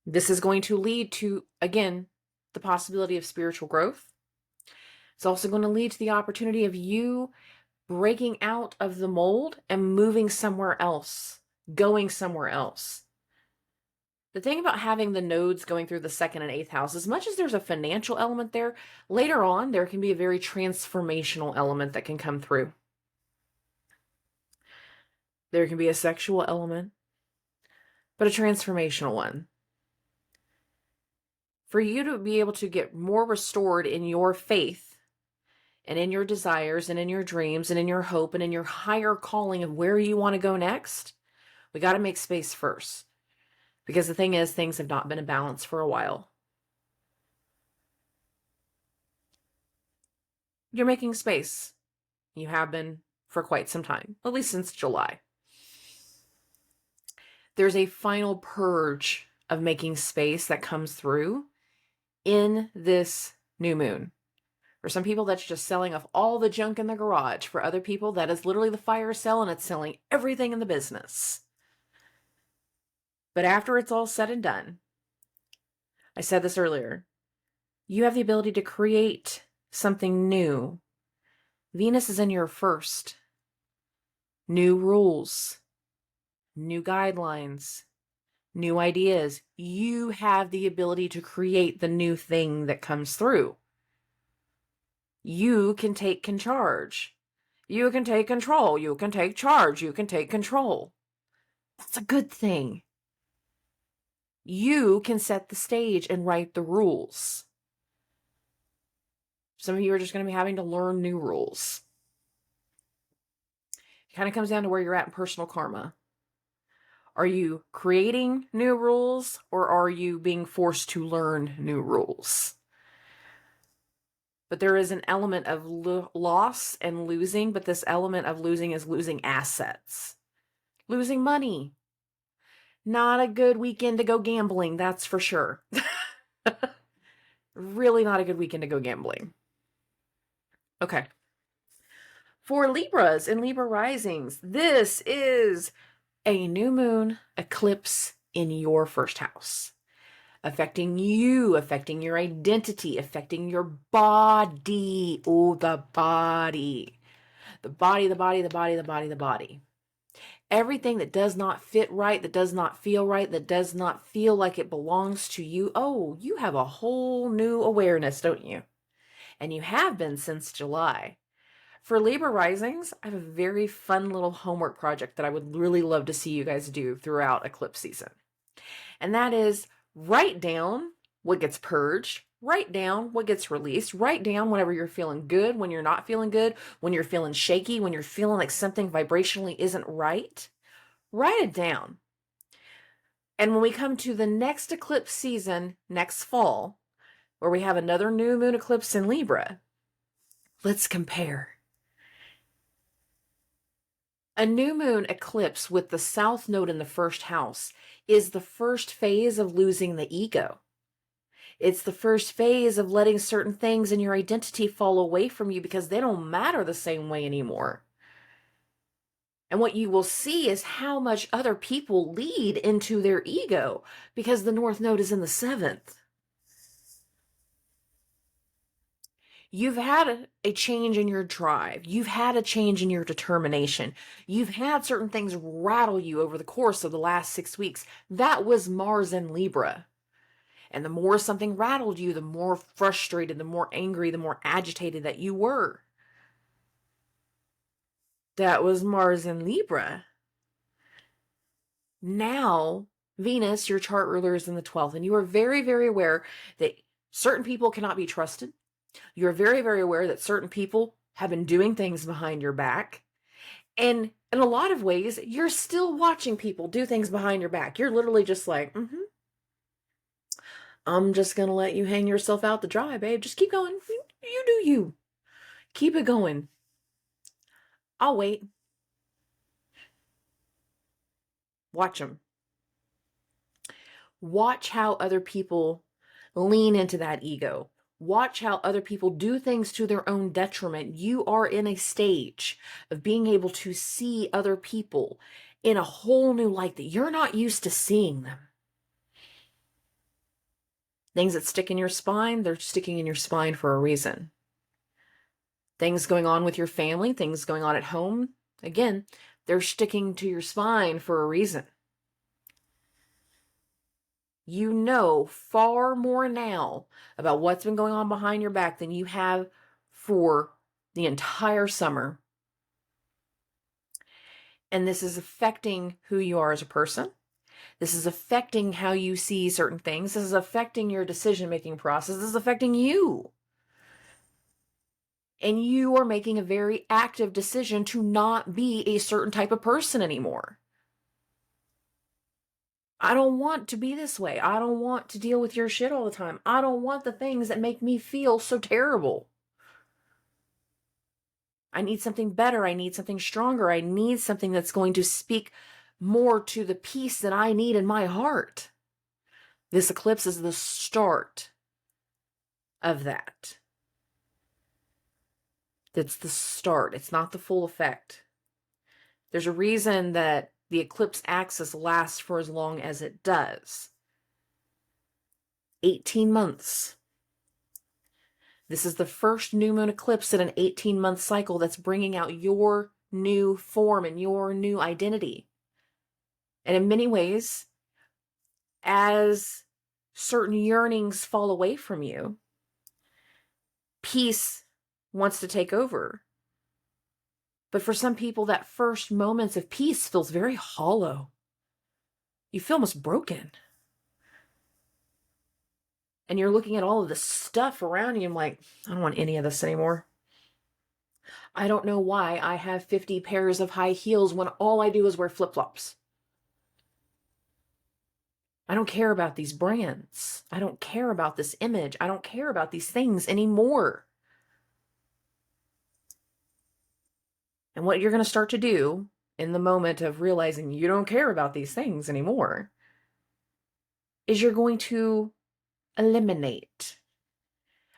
This is going to lead to, again, the possibility of spiritual growth. It's also going to lead to the opportunity of you breaking out of the mold and moving somewhere else, going somewhere else. The thing about having the nodes going through the 2nd and 8th house, as much as there's a financial element there, later on there can be a very transformational element that can come through. There can be a sexual element, but a transformational one. For you to be able to get more restored in your faith and in your desires and in your dreams and in your hope and in your higher calling of where you want to go next, we got to make space first. Because the thing is, things have not been in balance for a while. You're making space. You have been for quite some time, at least since July. There's a final purge of making space that comes through in this new moon. For some people, that's just selling off all the junk in the garage. For other people, that is literally the fire sale and it's selling everything in the business. But after it's all said and done, I said this earlier, you have the ability to create something new. Venus is in your first. New rules, new guidelines, new ideas. You have the ability to create the new thing that comes through. You can take charge. You can take control. You can take charge. You can take control. That's a good thing. You can set the stage and write the rules. Some of you are just going to be having to learn new rules. It kind of comes down to where you're at in personal karma. Are you creating new rules or are you being forced to learn new rules? But there is an element of loss and losing, but this element of losing is losing assets, losing money. Not a good weekend to go gambling, that's for sure. Really not a good weekend to go gambling. Okay. For Libras and Libra risings, this is a new moon eclipse in your first house, affecting you, affecting your identity, affecting your body. Oh, the body. The body, the body, the body, the body, the body. Everything that does not fit right, that does not feel right, that does not feel like it belongs to you. Oh, you have a whole new awareness, don't you? And you have been since July. For Libra risings, I have a very fun little homework project that I would really love to see you guys do throughout eclipse season. And that is write down what gets purged, write down what gets released, write down whenever you're feeling good, when you're not feeling good, when you're feeling shaky, when you're feeling like something vibrationally isn't right. Write it down. And when we come to the next eclipse season, next fall, where we have another new moon eclipse in Libra, let's compare. A new moon eclipse with the south node in the first house is the first phase of losing the ego. It's the first phase of letting certain things in your identity fall away from you because they don't matter the same way anymore. And what you will see is how much other people lead into their ego because the north node is in the seventh. You've had a change in your drive. You've had a change in your determination. You've had certain things rattle you over the course of the last 6 weeks. That was Mars in Libra. And the more something rattled you, the more frustrated, the more angry, the more agitated that you were. That was Mars in Libra. Now, Venus, your chart ruler, is in the 12th, and you are very, very aware that certain people cannot be trusted. You're very, very aware that certain people have been doing things behind your back. And in a lot of ways, you're still watching people do things behind your back. You're literally just like, I'm just going to let you hang yourself out to dry, babe. Just keep going. You do you. Keep it going. I'll wait. Watch them. Watch how other people lean into that ego. Watch how other people do things to their own detriment. You are in a stage of being able to see other people in a whole new light that you're not used to seeing them. Things that stick in your spine, they're sticking in your spine for a reason. Things going on with your family, things going on at home, again, they're sticking to your spine for a reason. You know far more now about what's been going on behind your back than you have for the entire summer. And this is affecting who you are as a person. This is affecting how you see certain things. This is affecting your decision-making process. This is affecting you. And you are making a very active decision to not be a certain type of person anymore. I don't want to be this way. I don't want to deal with your shit all the time. I don't want the things that make me feel so terrible. I need something better. I need something stronger. I need something that's going to speak more to the peace that I need in my heart. This eclipse is the start of that. It's the start. It's not the full effect. There's a reason that the eclipse axis lasts for as long as it does. 18 months. This is the first new moon eclipse in an 18-month cycle that's bringing out your new form and your new identity. And in many ways, as certain yearnings fall away from you, peace wants to take over. But for some people, that first moments of peace feels very hollow. You feel almost broken. And you're looking at all of this stuff around you. I'm like, I don't want any of this anymore. I don't know why I have 50 pairs of high heels when all I do is wear flip-flops. I don't care about these brands. I don't care about this image. I don't care about these things anymore. And what you're going to start to do in the moment of realizing you don't care about these things anymore is you're going to eliminate.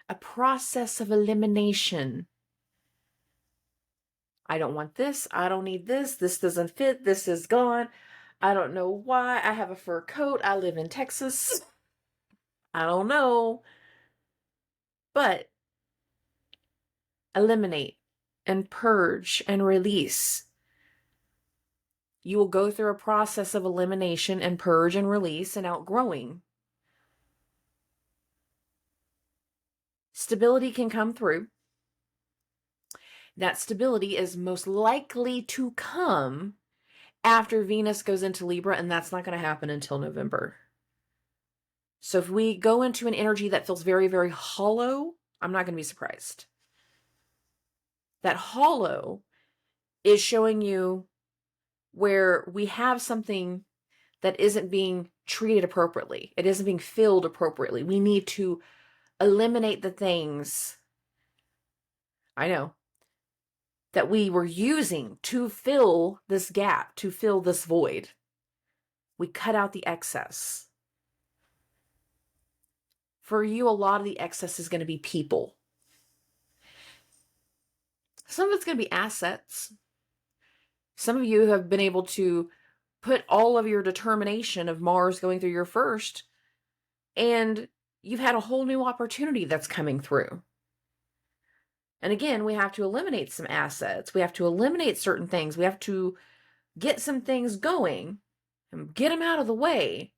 A process of elimination. I don't want this. I don't need this. This doesn't fit. This is gone. I don't know why. I have a fur coat. I live in Texas. I don't know. But eliminate and purge and release. You will go through a process of elimination and purge and release and outgrowing. Stability can come through. That stability is most likely to come after Venus goes into Libra, and that's not going to happen until November. So if we go into an energy that feels very, very hollow, I'm not going to be surprised. That hollow is showing you where we have something that isn't being treated appropriately. It isn't being filled appropriately. We need to eliminate the things, I know, that we were using to fill this gap, to fill this void. We cut out the excess. For you, a lot of the excess is going to be people. Some of it's going to be assets. Some of you have been able to put all of your determination of Mars going through your first, and you've had a whole new opportunity that's coming through. And again, we have to eliminate some assets. We have to eliminate certain things. We have to get some things going and get them out of the way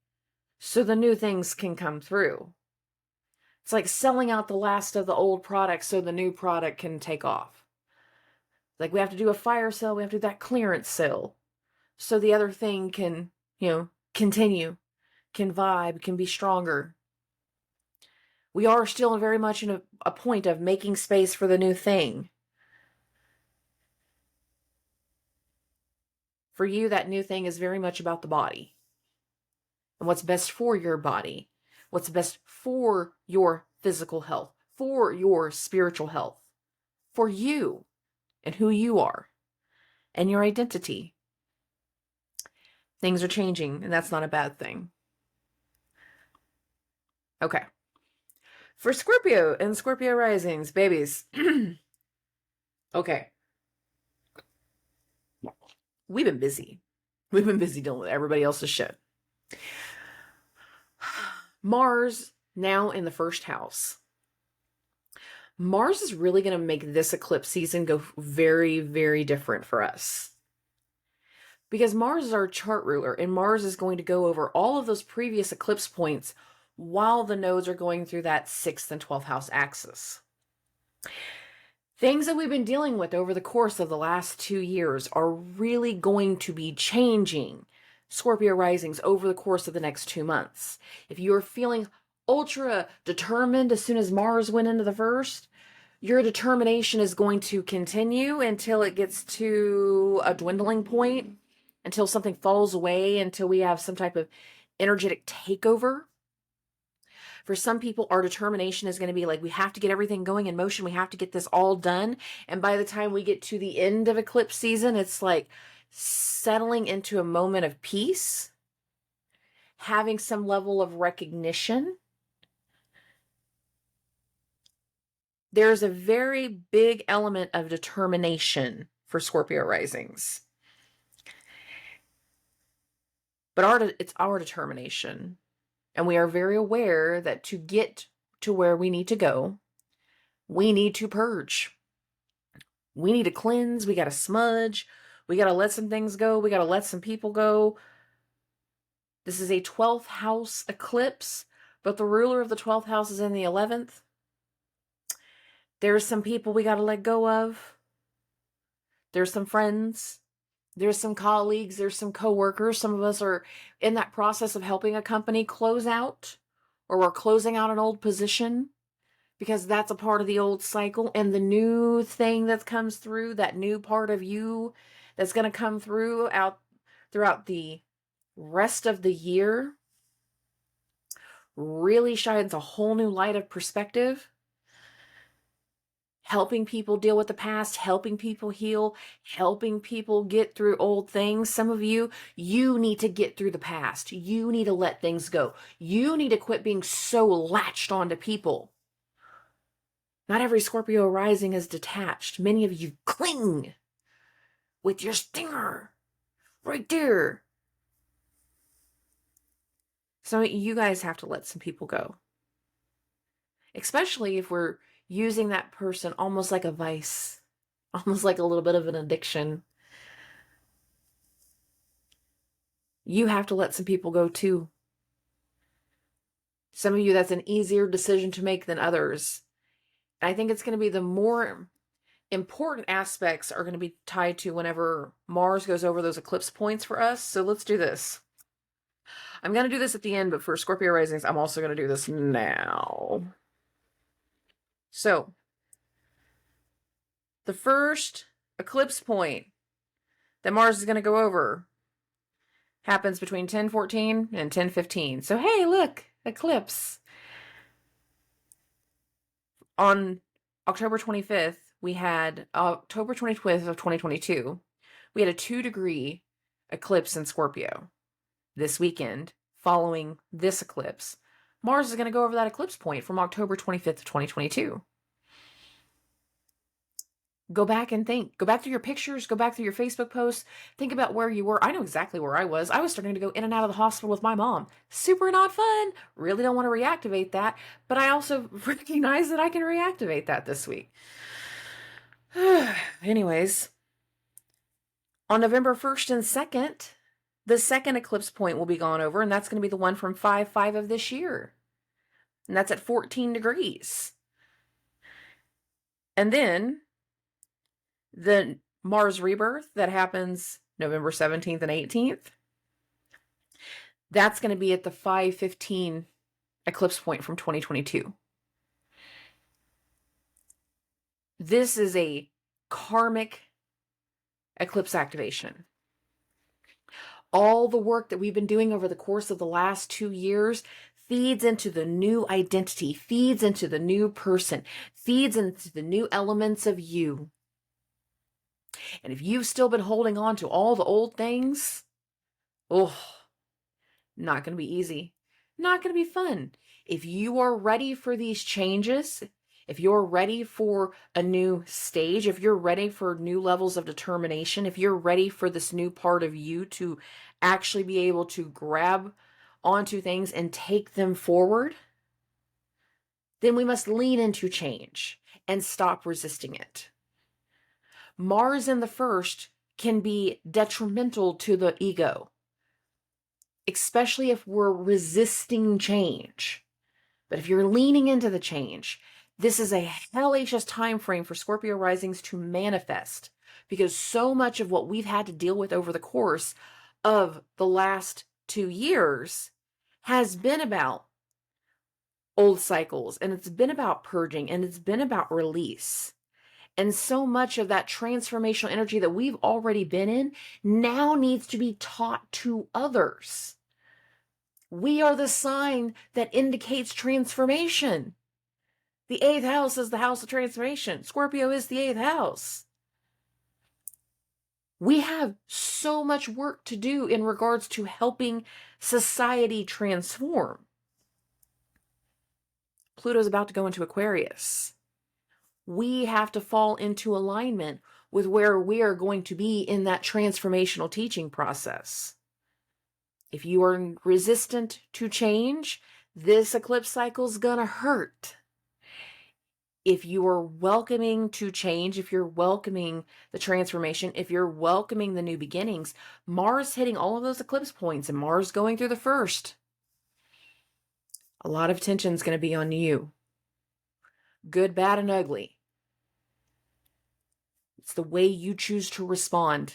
so the new things can come through. It's like selling out the last of the old product so the new product can take off. Like we have to do a fire sale, we have to do that clearance sale so the other thing can, continue, can vibe, can be stronger. We are still very much in a point of making space for the new thing. For you, that new thing is very much about the body and what's best for your body, what's best for your physical health, for your spiritual health, for you and who you are and your identity. Things are changing, and that's not a bad thing. Okay. For Scorpio and Scorpio risings, babies. Okay. We've been busy. We've been busy dealing with everybody else's shit. Mars now in the first house. Mars is really going to make this eclipse season go very, very different for us. Because Mars is our chart ruler, and Mars is going to go over all of those previous eclipse points while the nodes are going through that 6th and 12th house axis. Things that we've been dealing with over the course of the last 2 years are really going to be changing Scorpio risings over the course of the next 2 months. If you're feeling ultra determined as soon as Mars went into the first, your determination is going to continue until it gets to a dwindling point, until something falls away, until we have some type of energetic takeover. For some people, our determination is going to be like, we have to get everything going in motion. We have to get this all done. And by the time we get to the end of eclipse season, it's like settling into a moment of peace, having some level of recognition. There's a very big element of determination for Scorpio risings. But it's our determination. And we are very aware that to get to where we need to go, we need to purge. We need to cleanse. We got to smudge. We got to let some things go. We got to let some people go. This is a 12th house eclipse, but the ruler of the 12th house is in the 11th. There's some people we got to let go of. There's some friends. There's some colleagues, there's some coworkers. Some of us are in that process of helping a company close out, or we're closing out an old position because that's a part of the old cycle. And the new thing that comes through, that new part of you that's going to come throughout the rest of the year, really shines a whole new light of perspective. helping people deal with the past, helping people heal, helping people get through old things. Some of you, you need to get through the past. You need to let things go. You need to quit being so latched onto people. Not every Scorpio rising is detached. Many of you cling with your stinger right there. So you guys have to let some people go. Especially if we're using that person almost like a vice, almost like a little bit of an addiction. You have to let some people go too. Some of you, that's an easier decision to make than others. I think it's going to be the more important aspects are going to be tied to whenever Mars goes over those eclipse points for us. So let's do this. I'm going to do this at the end, but for Scorpio risings, I'm also going to do this now. So the first eclipse point that Mars is going to go over happens between 10:14 and 10:15. So hey, look, eclipse. On October 25th, we had October 25th of 2022, we had a 2-degree eclipse in Scorpio. This weekend, following this eclipse, Mars is going to go over that eclipse point from October 25th of 2022. Go back and think. Go back through your pictures. Go back through your Facebook posts. Think about where you were. I know exactly where I was. I was starting to go in and out of the hospital with my mom. Super not fun. Really don't want to reactivate that. But I also recognize that I can reactivate that this week. Anyways, on November 1st and 2nd, the second eclipse point will be gone over, and that's going to be the one from 5/5 of this year. And that's at 14 degrees. And then the Mars rebirth that happens November 17th and 18th, that's going to be at the 5/15 eclipse point from 2022. This is a karmic eclipse activation. All the work that we've been doing over the course of the last 2 years feeds into the new identity, feeds into the new person, feeds into the new elements of you. And if you've still been holding on to all the old things, oh, not going to be easy. Not going to be fun. If you are ready for these changes, if you're ready for a new stage, if you're ready for new levels of determination, if you're ready for this new part of you to actually be able to grab onto things and take them forward, then we must lean into change and stop resisting it. Mars in the first can be detrimental to the ego, especially if we're resisting change. But if you're leaning into the change, this is a hellacious time frame for Scorpio risings to manifest, because so much of what we've had to deal with over the course of the last 2 years has been about old cycles, and it's been about purging, and it's been about release. And so much of that transformational energy that we've already been in now needs to be taught to others. We are the sign that indicates transformation. The 8th house is the house of transformation. Scorpio is the 8th house. We have so much work to do in regards to helping society transform. Pluto's about to go into Aquarius. We have to fall into alignment with where we are going to be in that transformational teaching process. If you are resistant to change, this eclipse cycle is going to hurt. If you are welcoming to change, if you're welcoming the transformation, if you're welcoming the new beginnings, Mars hitting all of those eclipse points and Mars going through the first, a lot of tension is going to be on you. Good, bad, and ugly. It's the way you choose to respond.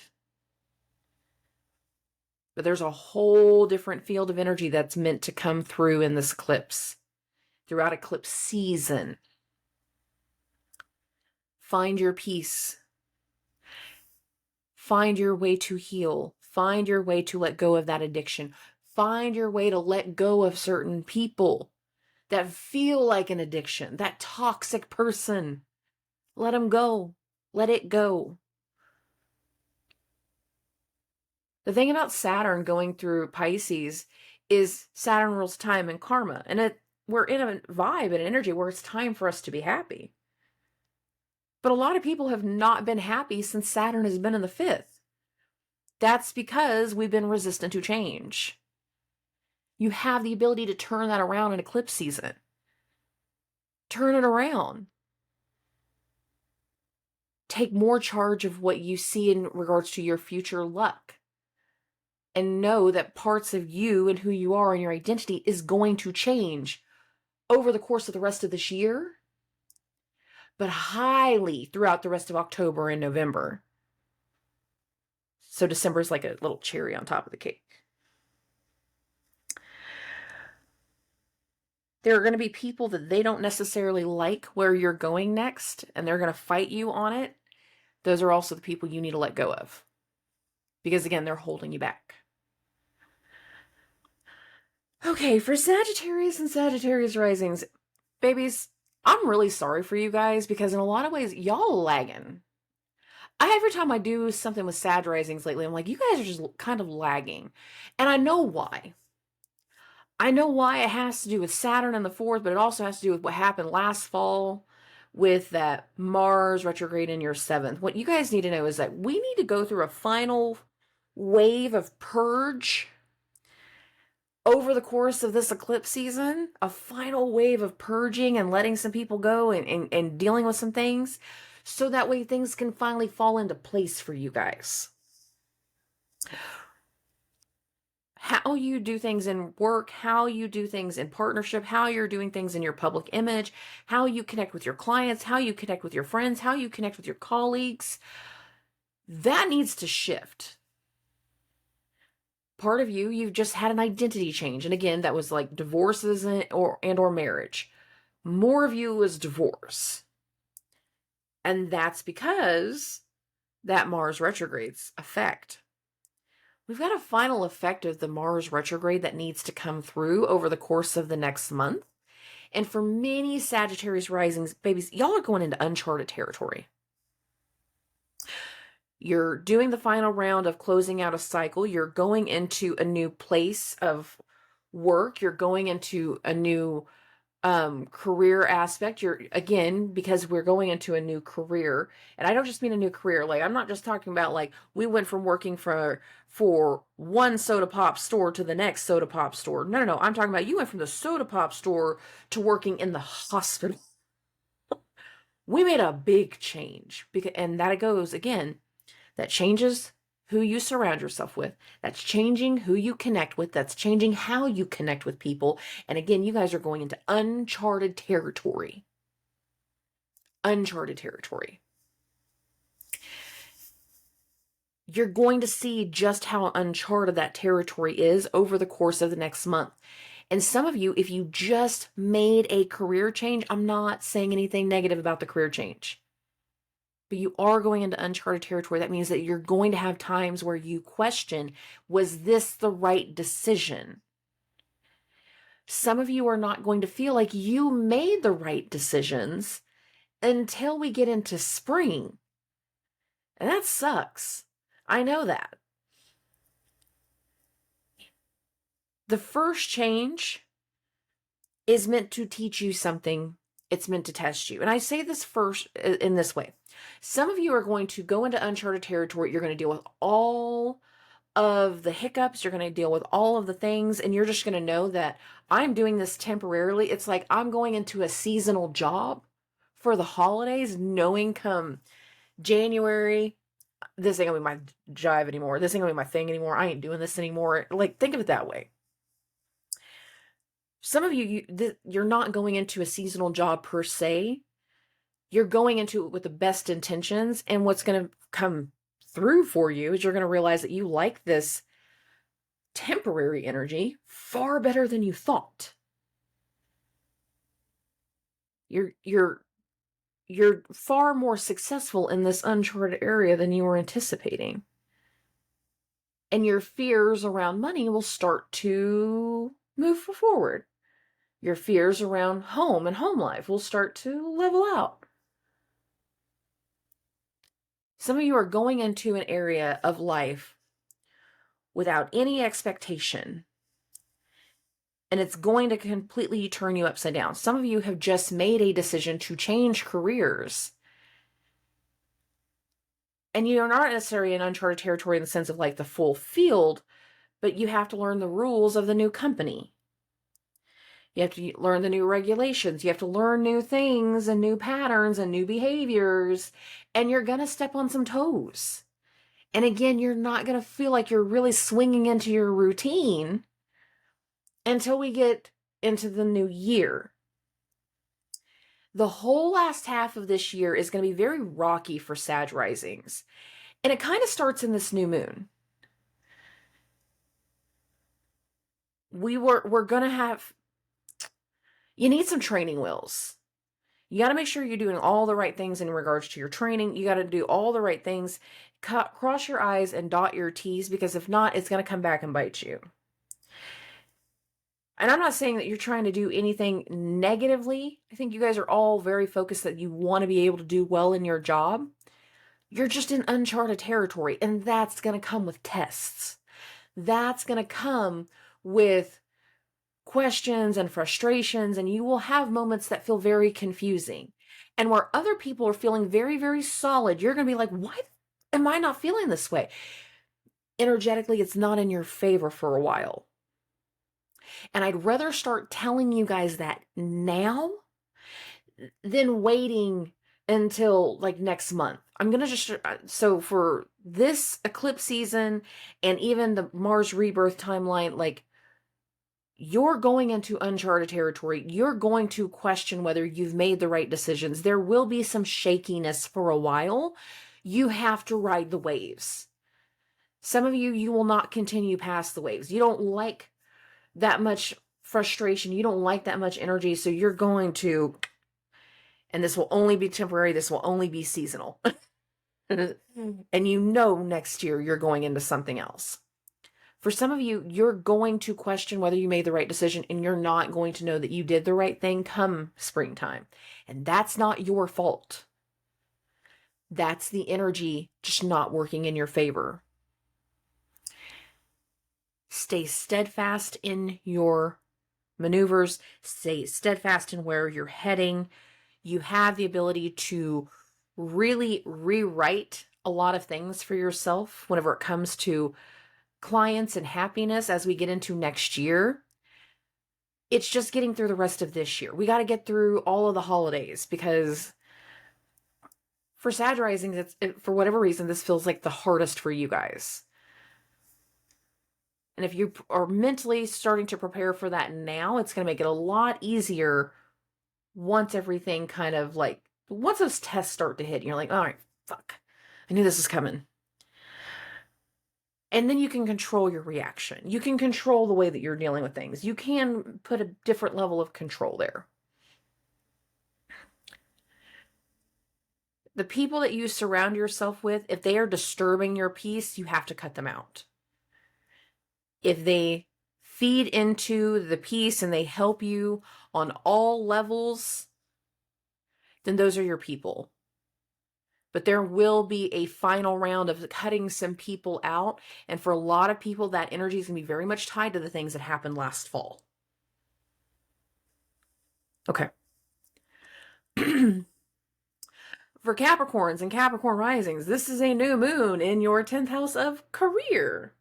But there's a whole different field of energy that's meant to come through in this eclipse, throughout eclipse season. Find your peace. Find your way to heal. Find your way to let go of that addiction. Find your way to let go of certain people that feel like an addiction, that toxic person. Let them go. Let it go. The thing about Saturn going through Pisces is Saturn rules time and karma. And we're in a vibe and an energy where it's time for us to be happy. But a lot of people have not been happy since Saturn has been in the fifth. That's because we've been resistant to change. You have the ability to turn that around in eclipse season. Turn it around. Take more charge of what you see in regards to your future luck. And know that parts of you and who you are and your identity is going to change over the course of the rest of this year, but highly throughout the rest of October and November. So December is like a little cherry on top of the cake. There are going to be people that they don't necessarily like where you're going next, and they're going to fight you on it. Those are also the people you need to let go of. Because again, they're holding you back. Okay, for Sagittarius and Sagittarius risings, babies, I'm really sorry for you guys because in a lot of ways, y'all lagging. Every time I do something with Sag risings lately, I'm like, you guys are just kind of lagging. And I know why. I know why. It has to do with Saturn in the fourth, but it also has to do with what happened last fall with that Mars retrograde in your seventh. What you guys need to know is that we need to go through a final wave of purge over the course of this eclipse season, a final wave of purging and letting some people go and dealing with some things, so that way things can finally fall into place for you guys. How you do things in work, how you do things in partnership, how you're doing things in your public image, how you connect with your clients, how you connect with your friends, how you connect with your colleagues, that needs to shift. Part of you've just had an identity change. And again, that was like divorces and or marriage. More of you was divorce. And that's because that Mars retrograde's effect. We've got a final effect of the Mars retrograde that needs to come through over the course of the next month. And for many Sagittarius risings, babies, y'all are going into uncharted territory. You're doing the final round of closing out a cycle. You're going into a new place of work. You're going into a new career aspect. You're, again, because we're going into a new career, and I don't just mean a new career. Like, I'm not just talking about like we went from working for one soda pop store to the next soda pop store. No. I'm talking about you went from the soda pop store to working in the hospital. We made a big change because, and that goes again, that changes who you surround yourself with. That's changing who you connect with. That's changing how you connect with people. And again, you guys are going into uncharted territory. Uncharted territory. You're going to see just how uncharted that territory is over the course of the next month. And some of you, if you just made a career change, I'm not saying anything negative about the career change, but you are going into uncharted territory. That means that you're going to have times where you question, was this the right decision? Some of you are not going to feel like you made the right decisions until we get into spring. And that sucks. I know that. The first change is meant to teach you something. It's meant to test you. And I say this first in this way. Some of you are going to go into uncharted territory. You're going to deal with all of the hiccups. You're going to deal with all of the things. And you're just going to know that I'm doing this temporarily. It's like I'm going into a seasonal job for the holidays, knowing come January, this ain't going to be my jive anymore. This ain't going to be my thing anymore. I ain't doing this anymore. Like, think of it that way. Some of you're not going into a seasonal job per se. You're going into it with the best intentions. And what's going to come through for you is you're going to realize that you like this temporary energy far better than you thought. You're far more successful in this uncharted area than you were anticipating. And your fears around money will start to move forward. Your fears around home and home life will start to level out. Some of you are going into an area of life without any expectation, and it's going to completely turn you upside down. Some of you have just made a decision to change careers, and you're not necessarily in uncharted territory in the sense of like the full field, but you have to learn the rules of the new company. You have to learn the new regulations. You have to learn new things and new patterns and new behaviors, and you're going to step on some toes. And again, you're not going to feel like you're really swinging into your routine until we get into the new year. The whole last half of this year is going to be very rocky for Sag risings. And it kind of starts in this new moon. We're going to have, you need some training wheels. You got to make sure you're doing all the right things in regards to your training. You got to do all the right things. Cross your I's and dot your T's, because if not, it's going to come back and bite you. And I'm not saying that you're trying to do anything negatively. I think you guys are all very focused that you want to be able to do well in your job. You're just in uncharted territory, and that's going to come with tests. That's going to come with questions and frustrations, and you will have moments that feel very confusing. And where other people are feeling very, very solid, you're going to be like, why am I not feeling this way? Energetically, it's not in your favor for a while. And I'd rather start telling you guys that now than waiting until like next month. I'm going to just, so for this eclipse season and even the Mars rebirth timeline, like, you're going into uncharted territory. You're going to question whether you've made the right decisions. There will be some shakiness for a while. You have to ride the waves. Some of you will not continue past the waves. You don't like that much frustration. You don't like that much energy. So you're going to, and this will only be temporary. This will only be seasonal. And you know next year you're going into something else. For some of you, you're going to question whether you made the right decision, and you're not going to know that you did the right thing come springtime. And that's not your fault. That's the energy just not working in your favor. Stay steadfast in your maneuvers. Stay steadfast in where you're heading. You have the ability to really rewrite a lot of things for yourself whenever it comes to clients and happiness as we get into next year. It's just getting through the rest of this year. We got to get through all of the holidays, because for Sag risings, for whatever reason, this feels like the hardest for you guys. And if you are mentally starting to prepare for that now, it's going to make it a lot easier once everything kind of like, once those tests start to hit, you're like, all right, fuck, I knew this was coming. And then you can control your reaction. You can control the way that you're dealing with things. You can put a different level of control there. The people that you surround yourself with, if they are disturbing your peace, you have to cut them out. If they feed into the peace and they help you on all levels, then those are your people. But there will be a final round of cutting some people out. And for a lot of people, that energy is going to be very much tied to the things that happened last fall. Okay. For Capricorns and Capricorn risings, this is a new moon in your 10th house of career.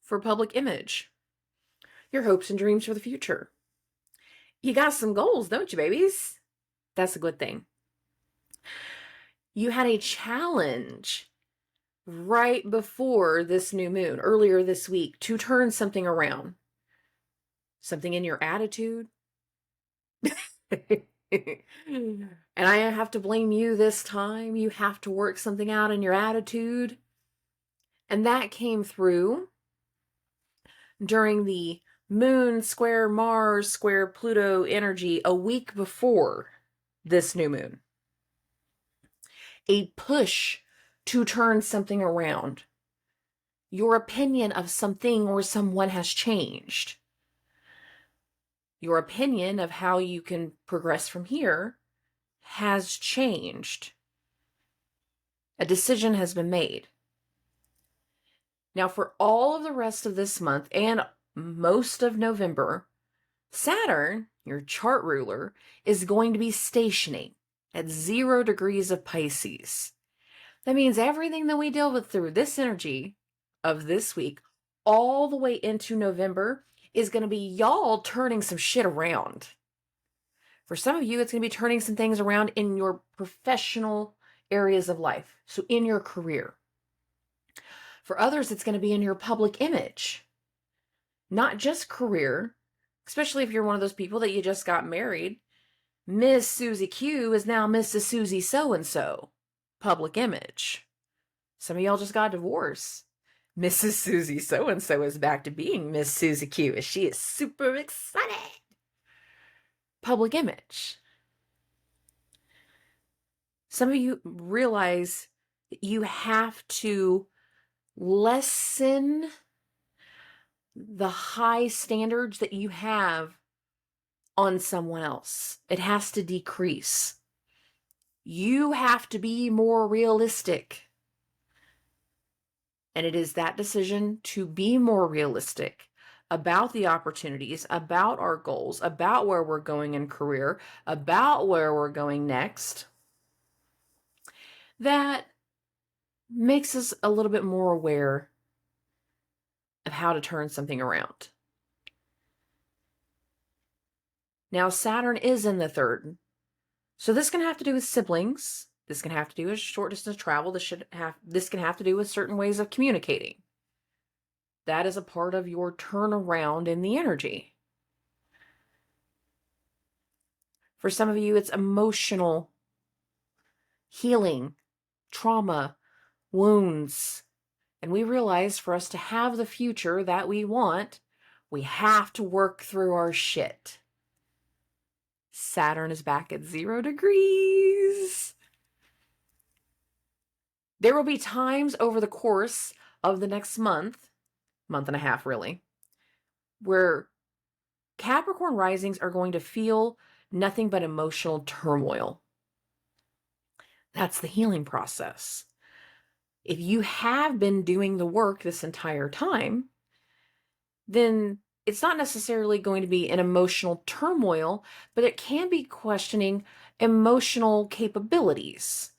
For public image, your hopes and dreams for the future. You got some goals, don't you, babies? That's a good thing. You had a challenge right before this new moon, earlier this week, to turn something around. Something in your attitude. And I have to blame you this time. You have to work something out in your attitude. And that came through during the Moon square Mars square Pluto energy a week before this new moon. A push to turn something around. Your opinion of something or someone has changed. Your opinion of how you can progress from here has changed. A decision has been made. Now, for all of the rest of this month and most of November, Saturn, your chart ruler, is going to be stationing at 0 degrees of Pisces. That means everything that we deal with through this energy of this week all the way into November is going to be y'all turning some shit around. For some of you, it's going to be turning some things around in your professional areas of life. So in your career. For others, it's going to be in your public image. Not just career, especially if you're one of those people that you just got married. Miss Susie Q is now Mrs. Susie so-and-so. Public image. Some of y'all just got divorced. Mrs. Susie so-and-so is back to being Miss Susie Q. She is super excited. Public image. Some of you realize that you have to lessen the high standards that you have on someone else. It has to decrease. You have to be more realistic. And it is that decision to be more realistic about the opportunities, about our goals, about where we're going in career, about where we're going next, that makes us a little bit more aware of how to turn something around. Now, Saturn is in the third. So this can have to do with siblings. This can have to do with short distance travel. This can have to do with certain ways of communicating. That is a part of your turnaround in the energy. For some of you, it's emotional healing, trauma, wounds. And we realize for us to have the future that we want, we have to work through our shit. Saturn is back at 0 degrees. There will be times over the course of the next month and a half really, where Capricorn risings are going to feel nothing but emotional turmoil. That's the healing process. If you have been doing the work this entire time, then it's not necessarily going to be an emotional turmoil, but it can be questioning emotional capabilities.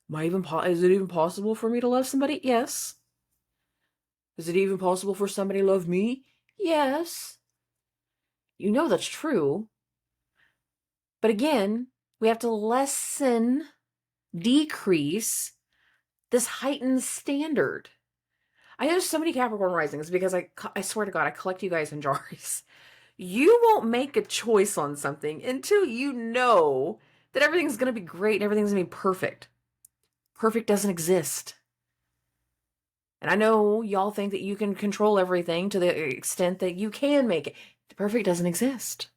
Is it even possible for me to love somebody? Yes. Is it even possible for somebody to love me? Yes. You know that's true. But again, we have to decrease this heightened standard. I know so many Capricorn risings because I swear to God, I collect you guys in jars. You won't make a choice on something until you know that everything's going to be great and everything's going to be perfect. Perfect doesn't exist. And I know y'all think that you can control everything to the extent that you can make it. The perfect doesn't exist.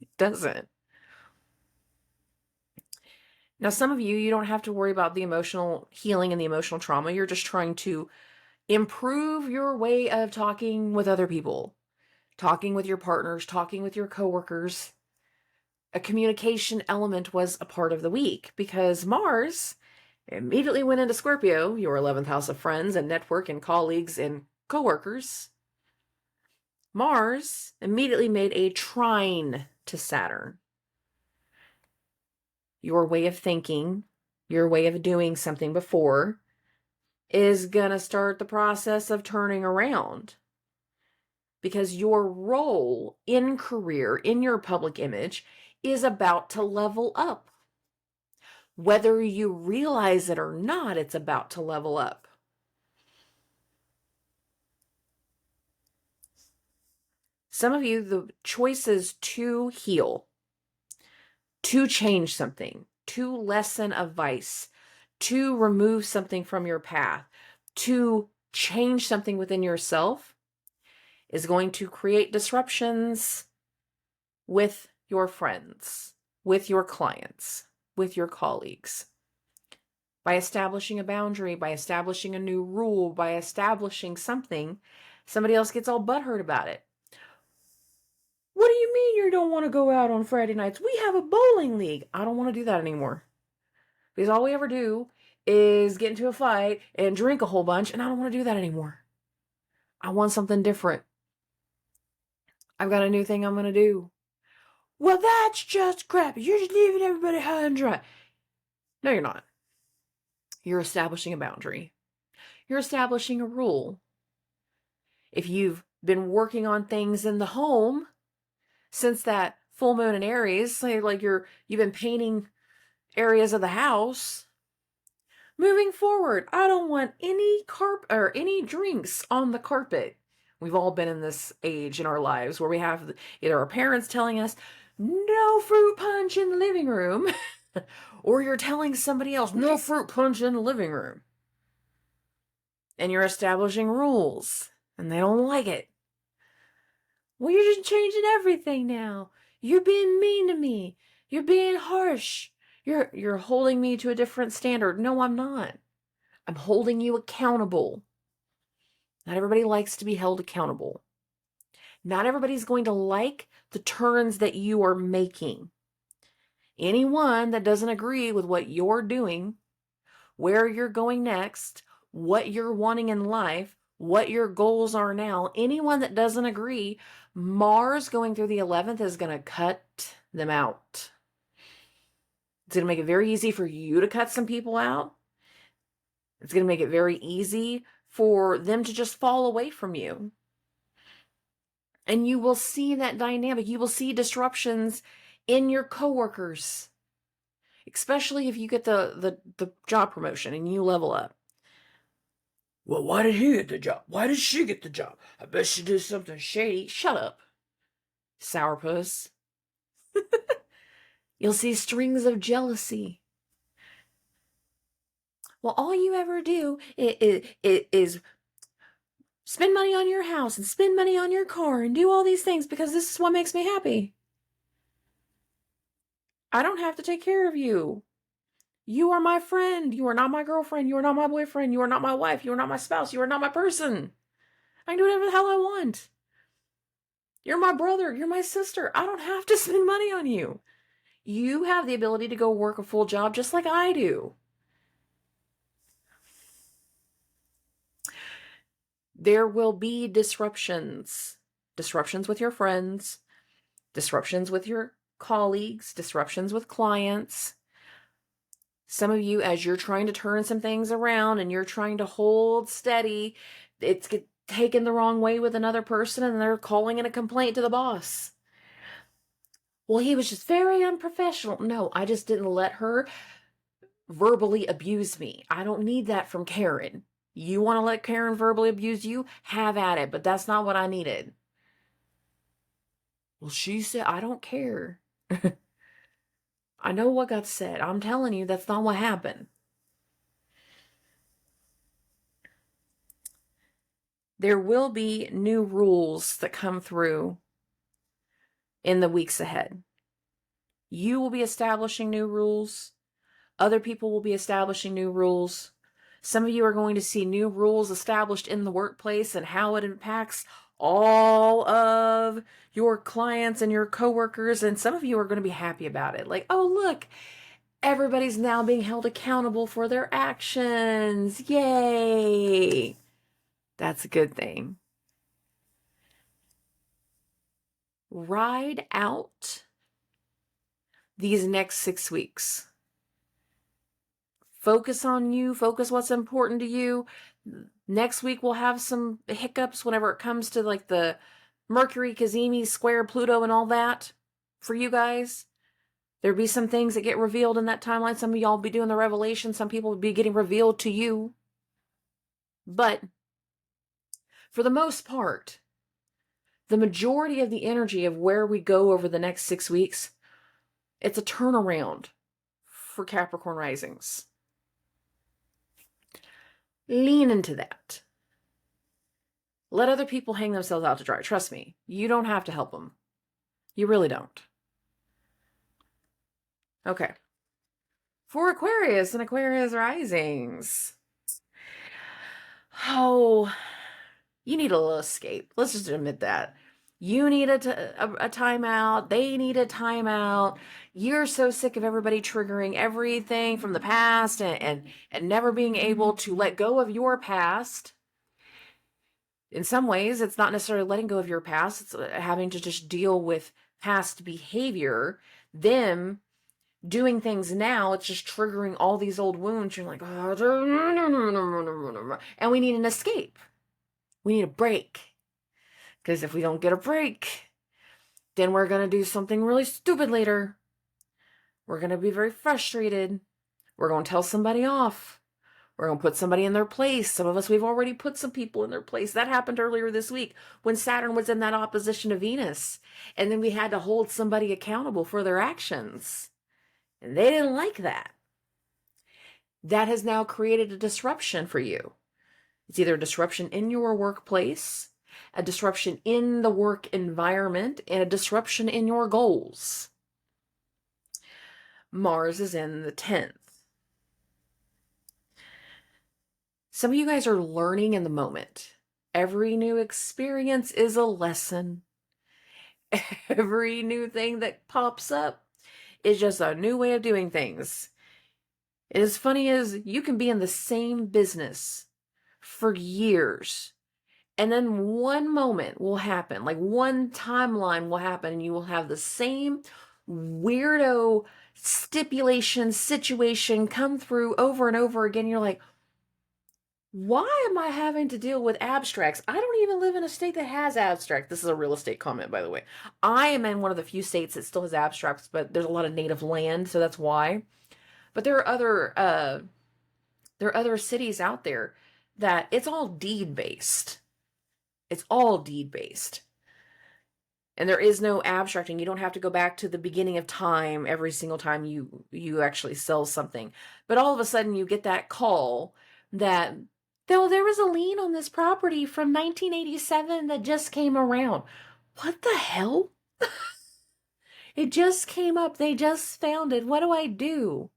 It doesn't. Now, some of you don't have to worry about the emotional healing and the emotional trauma. You're just trying to improve your way of talking with other people, talking with your partners, talking with your coworkers. A communication element was a part of the week because Mars immediately went into Scorpio, your 11th house of friends and network and colleagues and coworkers. Mars immediately made a trine to Saturn. Your way of thinking, your way of doing something before, is gonna start the process of turning around. Because your role in career, in your public image, is about to level up. Whether you realize it or not, it's about to level up. Some of you, the choices to heal, to change something, to lessen a vice, to remove something from your path, to change something within yourself is going to create disruptions with your friends, with your clients, with your colleagues. By establishing a boundary, by establishing a new rule, by establishing something, somebody else gets all butthurt about it. What do you mean you don't want to go out on Friday nights? We have a bowling league. I don't want to do that anymore. Because all we ever do is get into a fight and drink a whole bunch, and I don't want to do that anymore. I want something different. I've got a new thing I'm going to do. Well, that's just crap. You're just leaving everybody high and dry. No, you're not. You're establishing a boundary. You're establishing a rule. If you've been working on things in the home since that full moon in Aries, say like you've been painting areas of the house, moving forward, I don't want any carpet or any drinks on the carpet. We've all been in this age in our lives where we have either our parents telling us, no fruit punch in the living room, or you're telling somebody else, no fruit punch in the living room. And you're establishing rules, and they don't like it. Well, you're just changing everything now. You're being mean to me. You're being harsh. You're holding me to a different standard. No, I'm not. I'm holding you accountable. Not everybody likes to be held accountable. Not everybody's going to like the turns that you are making. Anyone that doesn't agree with what you're doing, where you're going next, what you're wanting in life, what your goals are now, anyone that doesn't agree, Mars going through the 11th is going to cut them out. It's going to make it very easy for you to cut some people out. It's going to make it very easy for them to just fall away from you. And you will see that dynamic. You will see disruptions in your coworkers, especially if you get the job promotion and you level up. Well, why did he get the job? Why did she get the job? I bet she did something shady. Shut up, sourpuss. You'll see strings of jealousy. Well, all you ever do is spend money on your house and spend money on your car and do all these things because this is what makes me happy. I don't have to take care of you. You are my friend. You are not my girlfriend. You are not my boyfriend. You are not my wife. You are not my spouse. You are not my person. I can do whatever the hell I want. You're my brother. You're my sister. I don't have to spend money on you. You have the ability to go work a full job just like I do. There will be disruptions. Disruptions with your friends. Disruptions with your colleagues. Disruptions with clients. Some of you, as you're trying to turn some things around and you're trying to hold steady, it's taken the wrong way with another person and they're calling in a complaint to the boss. Well, he was just very unprofessional. No, I just didn't let her verbally abuse me. I don't need that from Karen. You want to let Karen verbally abuse you? Have at it, but that's not what I needed. Well, she said, I don't care. I know what got said. I'm telling you, that's not what happened. There will be new rules that come through in the weeks ahead. You will be establishing new rules. Other people will be establishing new rules. Some of you are going to see new rules established in the workplace and how it impacts all of your clients and your coworkers. And some of you are going to be happy about it. Like, oh, look, everybody's now being held accountable for their actions. Yay. That's a good thing. Ride out these next 6 weeks. Focus on you. Focus what's important to you. Next week, we'll have some hiccups whenever it comes to like the Mercury, Cazimi, square Pluto, and all that for you guys. There'll be some things that get revealed in that timeline. Some of y'all will be doing the revelation. Some people will be getting revealed to you. But for the most part, the majority of the energy of where we go over the next 6 weeks, it's a turnaround for Capricorn risings. Lean into that. Let other people hang themselves out to dry. Trust me, you don't have to help them. You really don't. Okay. For Aquarius and Aquarius risings. Oh, you need a little escape. Let's just admit that. You need a timeout. They need a timeout. You're so sick of everybody triggering everything from the past and never being able to let go of your past. In some ways, it's not necessarily letting go of your past. It's having to just deal with past behavior. Them doing things now, it's just triggering all these old wounds. You're like, oh, and we need an escape. We need a break. Because if we don't get a break, then we're going to do something really stupid later. We're going to be very frustrated. We're going to tell somebody off. We're going to put somebody in their place. Some of us, we've already put some people in their place. That happened earlier this week when Saturn was in that opposition to Venus. And then we had to hold somebody accountable for their actions. And they didn't like that. That has now created a disruption for you. It's either a disruption in your workplace, a disruption in the work environment, and a disruption in your goals. Mars is in the 10th. Some of you guys are learning in the moment. Every new experience is a lesson. Every new thing that pops up is just a new way of doing things. And as funny as you can be in the same business for years, and then one moment will happen, like one timeline will happen, and you will have the same weirdo stipulation situation come through over and over again. You're like, why am I having to deal with abstracts? I don't even live in a state that has abstract. This is a real estate comment, by the way. I am in one of the few states that still has abstracts, but there's a lot of native land, so that's why. But there are other cities out there that it's all deed based. It's all deed based. And there is no abstracting. You don't have to go back to the beginning of time every single time you actually sell something. But all of a sudden you get that call that, though, there was a lien on this property from 1987 that just came around. What the hell? It just came up. They just found it. What do I do?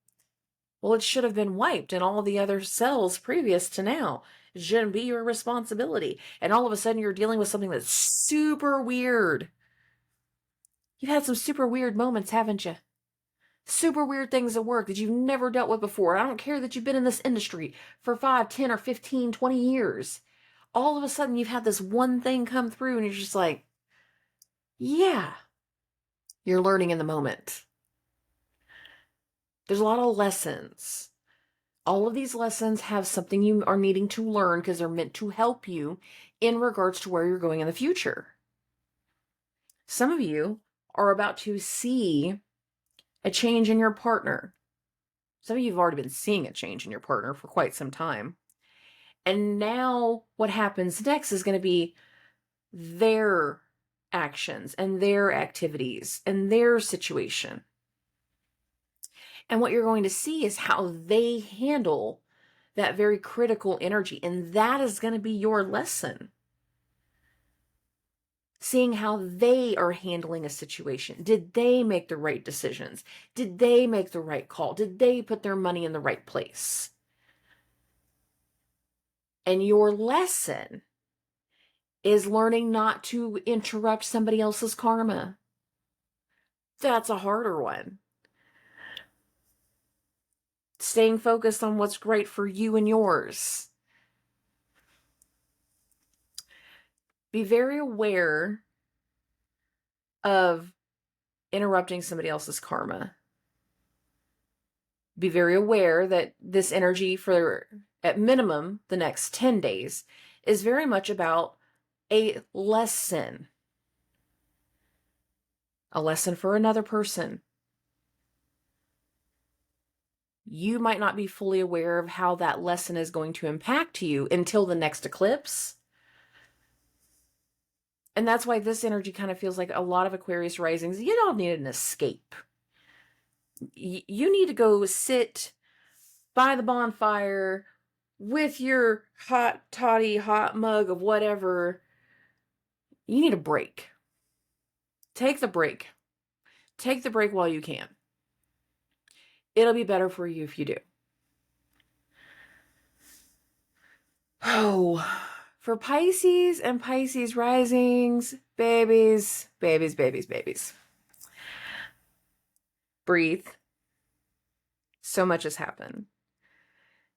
Well, it should have been wiped in all the other cells previous to now. It shouldn't be your responsibility. And all of a sudden you're dealing with something that's super weird. You've had some super weird moments, haven't you? Super weird things at work that you've never dealt with before. I don't care that you've been in this industry for 5, 10, or 15, 20 years. All of a sudden you've had this one thing come through and you're just like, yeah, you're learning in the moment. There's a lot of lessons. All of these lessons have something you are needing to learn because they're meant to help you in regards to where you're going in the future. Some of you are about to see a change in your partner. Some of you have already been seeing a change in your partner for quite some time. And now what happens next is going to be their actions and their activities and their situation. And what you're going to see is how they handle that very critical energy. And that is going to be your lesson. Seeing how they are handling a situation. Did they make the right decisions? Did they make the right call? Did they put their money in the right place? And your lesson is learning not to interrupt somebody else's karma. That's a harder one. Staying focused on what's great for you and yours. Be very aware of interrupting somebody else's karma. Be very aware that this energy for, at minimum, the next 10 days is very much about a lesson. A lesson for another person. You might not be fully aware of how that lesson is going to impact you until the next eclipse. And that's why this energy kind of feels like a lot of Aquarius risings. You don't need an escape. You need to go sit by the bonfire with your hot toddy, hot mug of whatever. You need a break. Take the break. Take the break while you can. It'll be better for you if you do. Oh, For Pisces and Pisces risings, babies, babies, babies, babies. Breathe. So much has happened.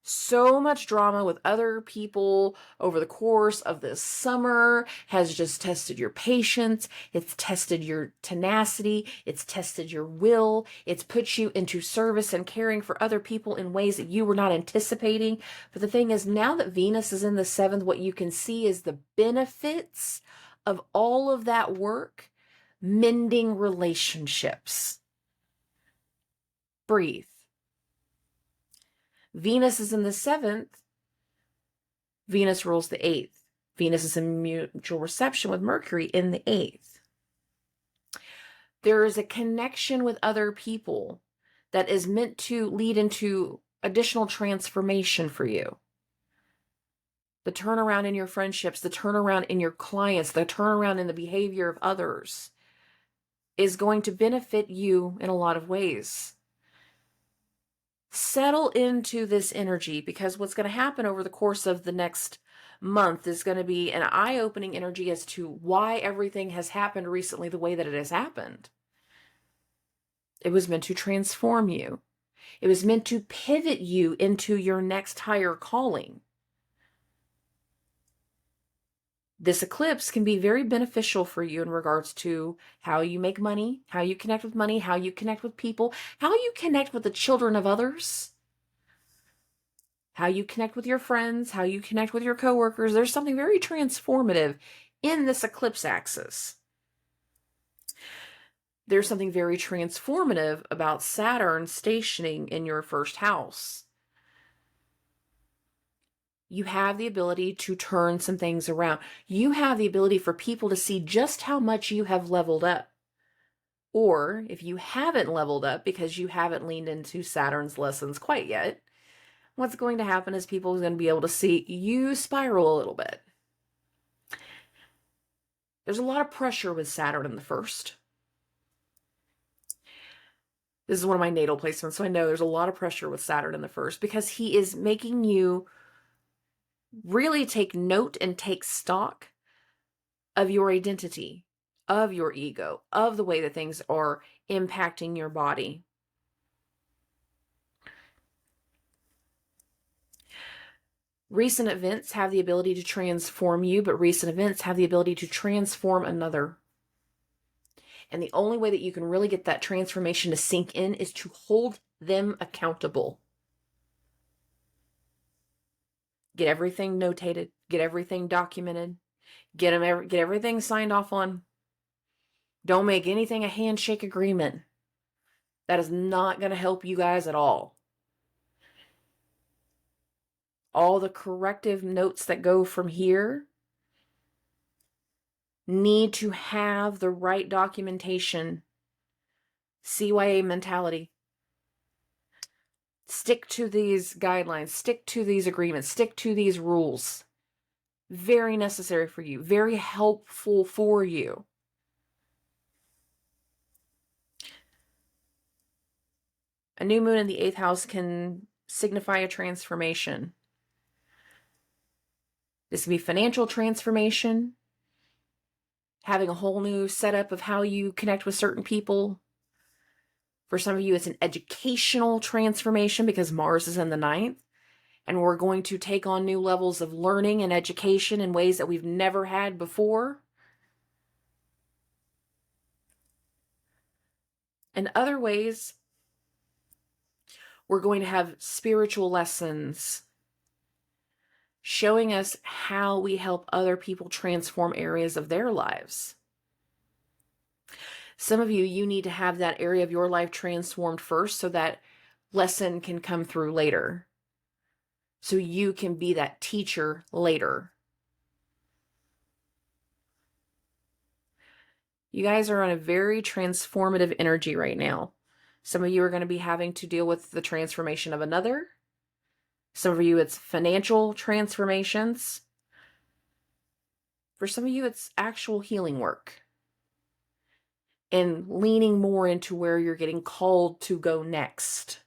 So much drama with other people over the course of this summer has just tested your patience. It's tested your tenacity. It's tested your will. It's put you into service and caring for other people in ways that you were not anticipating. But the thing is, now that Venus is in the 7th, what you can see is the benefits of all of that work, mending relationships. Breathe. Venus is in the 7th. Venus rules the 8th. Venus is in mutual reception with Mercury in the 8th. There is a connection with other people that is meant to lead into additional transformation for you. The turnaround in your friendships, the turnaround in your clients, the turnaround in the behavior of others is going to benefit you in a lot of ways. Settle into this energy, because what's going to happen over the course of the next month is going to be an eye-opening energy as to why everything has happened recently the way that it has happened. It was meant to transform you. It was meant to pivot you into your next higher calling. This eclipse can be very beneficial for you in regards to how you make money, how you connect with money, how you connect with people, how you connect with the children of others, how you connect with your friends, how you connect with your coworkers. There's something very transformative in this eclipse axis. There's something very transformative about Saturn stationing in your first house. You have the ability to turn some things around. You have the ability for people to see just how much you have leveled up. Or if you haven't leveled up because you haven't leaned into Saturn's lessons quite yet, what's going to happen is people are going to be able to see you spiral a little bit. There's a lot of pressure with Saturn in the first. This is one of my natal placements, so I know there's a lot of pressure with Saturn in the first because he is making you really take note and take stock of your identity, of your ego, of the way that things are impacting your body. Recent events have the ability to transform you, but recent events have the ability to transform another. And the only way that you can really get that transformation to sink in is to hold them accountable. Get everything notated, get everything documented, get everything signed off on. Don't make anything a handshake agreement. That is not going to help you guys at all. All the corrective notes that go from here need to have the right documentation. CYA mentality. Stick to these guidelines, stick to these agreements, stick to these rules. Very necessary for you, very helpful for you. A new moon in the 8th house can signify a transformation. This can be financial transformation, having a whole new setup of how you connect with certain people. For some of you, it's an educational transformation because Mars is in the 9th. And we're going to take on new levels of learning and education in ways that we've never had before. In other ways, we're going to have spiritual lessons showing us how we help other people transform areas of their lives. Some of you, you need to have that area of your life transformed first so that lesson can come through later. So you can be that teacher later. You guys are on a very transformative energy right now. Some of you are going to be having to deal with the transformation of another. Some of you, it's financial transformations. For some of you, it's actual healing work. And leaning more into where you're getting called to go next.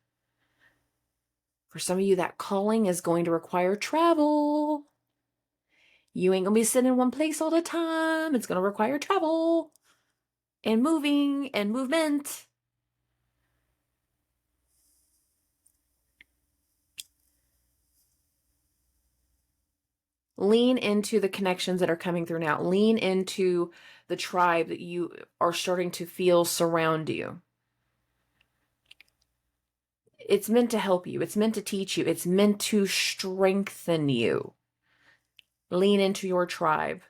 For some of you, that calling is going to require travel. You ain't gonna be sitting in one place all the time. It's gonna require travel and moving and movement. Lean into the connections that are coming through now. Lean into the tribe that you are starting to feel surround you. It's meant to help you. It's meant to teach you. It's meant to strengthen you. Lean into your tribe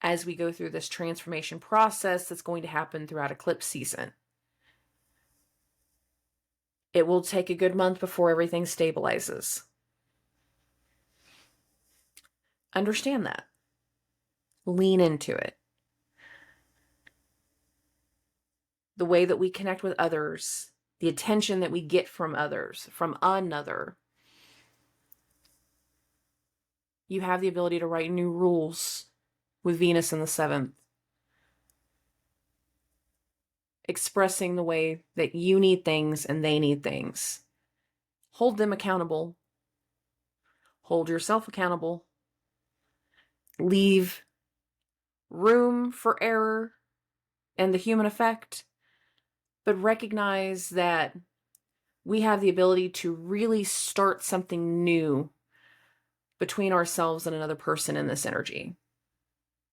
as we go through this transformation process that's going to happen throughout eclipse season. It will take a good month before everything stabilizes. Understand that. Lean into it. The way that we connect with others, the attention that we get from others, from another. You have the ability to write new rules with Venus in the 7th. Expressing the way that you need things and they need things. Hold them accountable. Hold yourself accountable. Leave room for error and the human effect, but recognize that we have the ability to really start something new between ourselves and another person in this energy.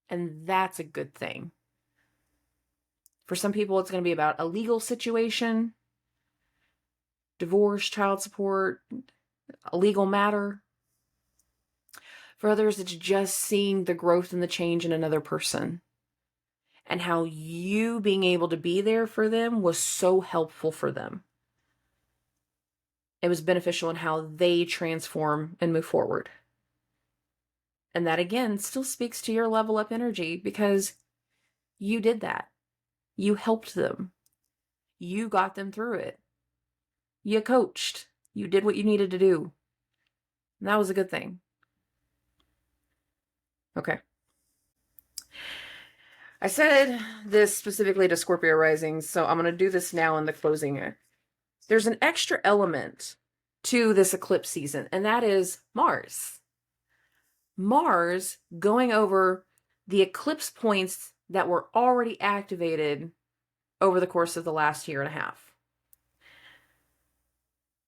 And that's a good thing. For some people, it's going to be about a legal situation, divorce, child support, a legal matter. For others, it's just seeing the growth and the change in another person and how you being able to be there for them was so helpful for them. It was beneficial in how they transform and move forward. And that, again, still speaks to your level up energy because you did that. You helped them. You got them through it. You coached. You did what you needed to do. And that was a good thing. Okay. I said this specifically to Scorpio rising, so I'm going to do this now in the closing. There's an extra element to this eclipse season, and that is Mars. Mars going over the eclipse points that were already activated over the course of the last year and a half.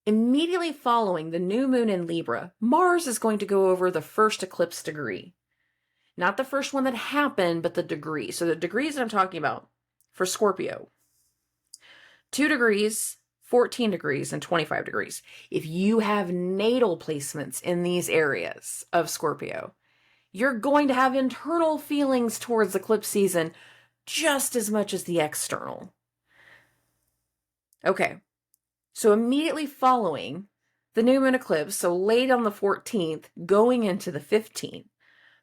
Immediately following the new moon in Libra, Mars is going to go over the first eclipse degree. Not the first one that happened, but the degree. So the degrees that I'm talking about for Scorpio, 2 degrees, 14 degrees, and 25 degrees. If you have natal placements in these areas of Scorpio, you're going to have internal feelings towards eclipse season just as much as the external. Okay, so immediately following the new moon eclipse, so late on the 14th, going into the 15th,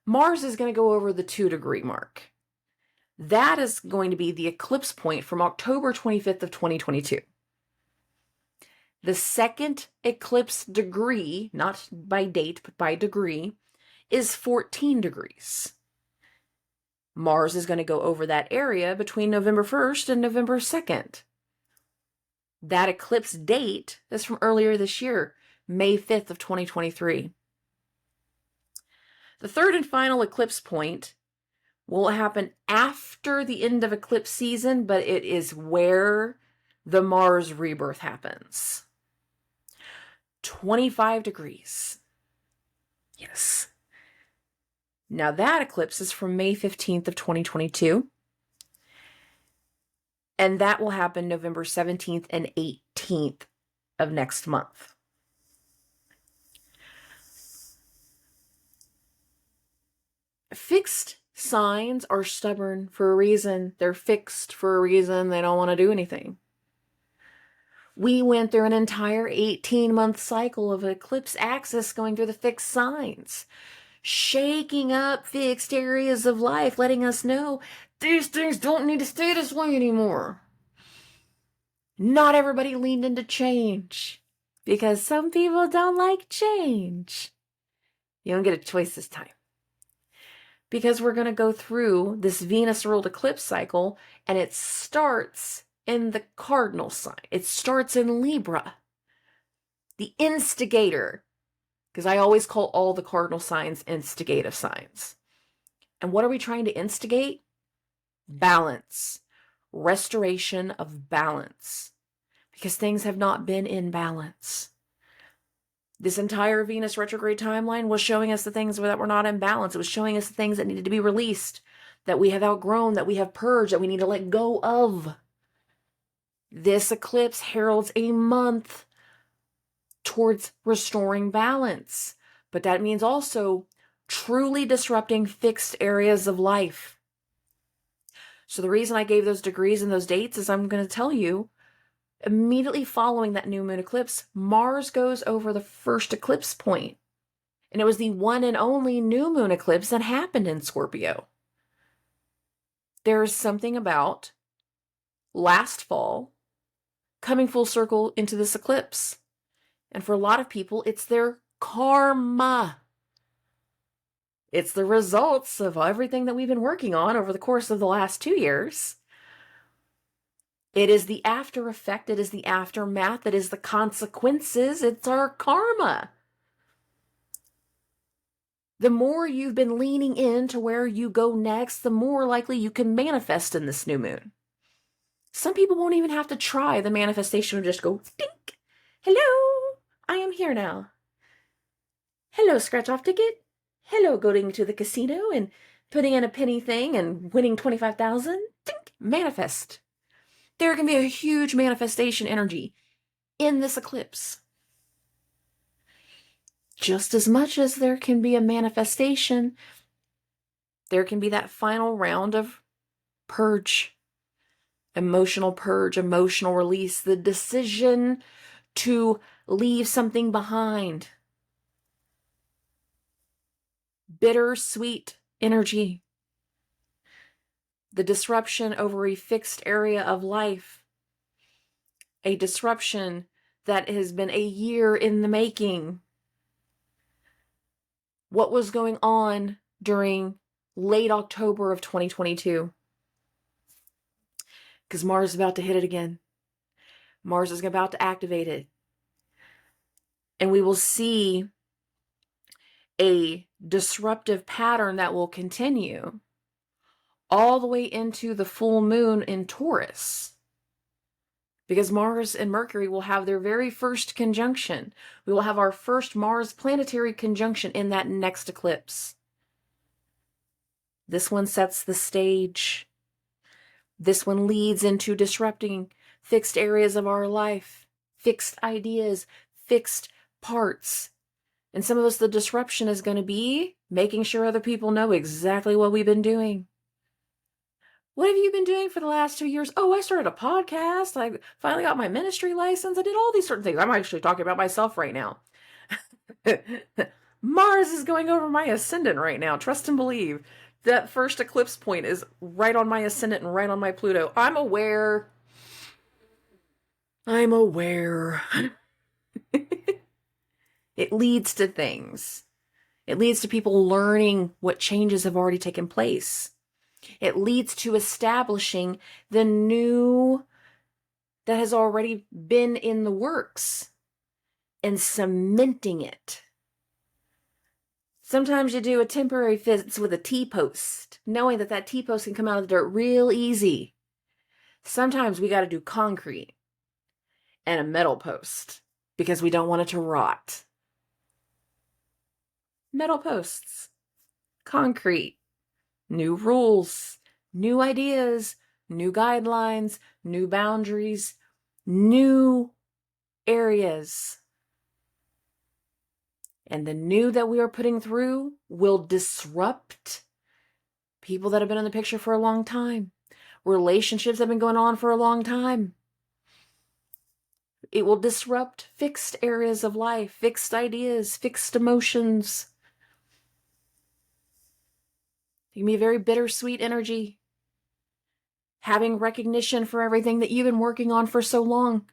Mars is going to go over the 2 degree mark. That is going to be the eclipse point from October 25th of 2022. The second eclipse degree, not by date, but by degree, is 14 degrees. Mars is going to go over that area between November 1st and November 2nd. That eclipse date is from earlier this year, May 5th of 2023. The third and final eclipse point will happen after the end of eclipse season, but it is where the Mars rebirth happens. 25 degrees. Yes. Now that eclipse is from May 15th of 2022. And that will happen November 17th and 18th of next month. Fixed signs are stubborn for a reason. They're fixed for a reason. They don't want to do anything. We went through an entire 18-month cycle of eclipse axis going through the fixed signs, shaking up fixed areas of life, letting us know these things don't need to stay this way anymore. Not everybody leaned into change because some people don't like change. You don't get a choice this time. Because we're going to go through this Venus-ruled eclipse cycle, and it starts in the cardinal sign. It starts in Libra. The instigator because I always call all the cardinal signs instigative signs. And what are we trying to instigate? Balance, restoration of balance, because things have not been in balance. This entire Venus retrograde timeline was showing us the things that were not in balance. It was showing us the things that needed to be released, that we have outgrown, that we have purged, that we need to let go of. This eclipse heralds a month towards restoring balance. But that means also truly disrupting fixed areas of life. So the reason I gave those degrees and those dates is I'm going to tell you, immediately following that new moon eclipse, Mars goes over the first eclipse point. And it was the one and only new moon eclipse that happened in Scorpio. There's something about last fall coming full circle into this eclipse. And for a lot of people, it's their karma. It's the results of everything that we've been working on over the course of the last 2 years. It is the after effect. It is the aftermath. It is the consequences. It's our karma. The more you've been leaning into where you go next, the more likely you can manifest in this new moon. Some people won't even have to try. The manifestation will just go, dink. Hello, I am here now. Hello, scratch off ticket. Hello, going to the casino and putting in a penny thing and winning 25,000. Dink, manifest. There can be a huge manifestation energy in this eclipse. Just as much as there can be a manifestation, there can be that final round of purge, emotional release, the decision to leave something behind. Bittersweet energy. The disruption over a fixed area of life. A disruption that has been a year in the making. What was going on during late October of 2022? Because Mars is about to hit it again. Mars is about to activate it. And we will see a disruptive pattern that will continue all the way into the full moon in Taurus. Because Mars and Mercury will have their very first conjunction. We will have our first Mars planetary conjunction in that next eclipse. This one sets the stage. This one leads into disrupting fixed areas of our life, fixed ideas, fixed parts. And some of us, the disruption is going to be making sure other people know exactly what we've been doing. What have you been doing for the last 2 years? Oh, I started a podcast. I finally got my ministry license. I did all these certain things. I'm actually talking about myself right now. Mars is going over my ascendant right now. Trust and believe. That first eclipse point is right on my ascendant and right on my Pluto. I'm aware. It leads to things. It leads to people learning what changes have already taken place. It leads to establishing the new that has already been in the works and cementing it. Sometimes you do a temporary fix with a T-post, knowing that that T-post can come out of the dirt real easy. Sometimes we got to do concrete and a metal post because we don't want it to rot. Metal posts, concrete, new rules, new ideas, new guidelines, new boundaries, new areas. And the new that we are putting through will disrupt people that have been in the picture for a long time. Relationships that have been going on for a long time. It will disrupt fixed areas of life, fixed ideas, fixed emotions. It can be a very bittersweet energy. Having recognition for everything that you've been working on for so long.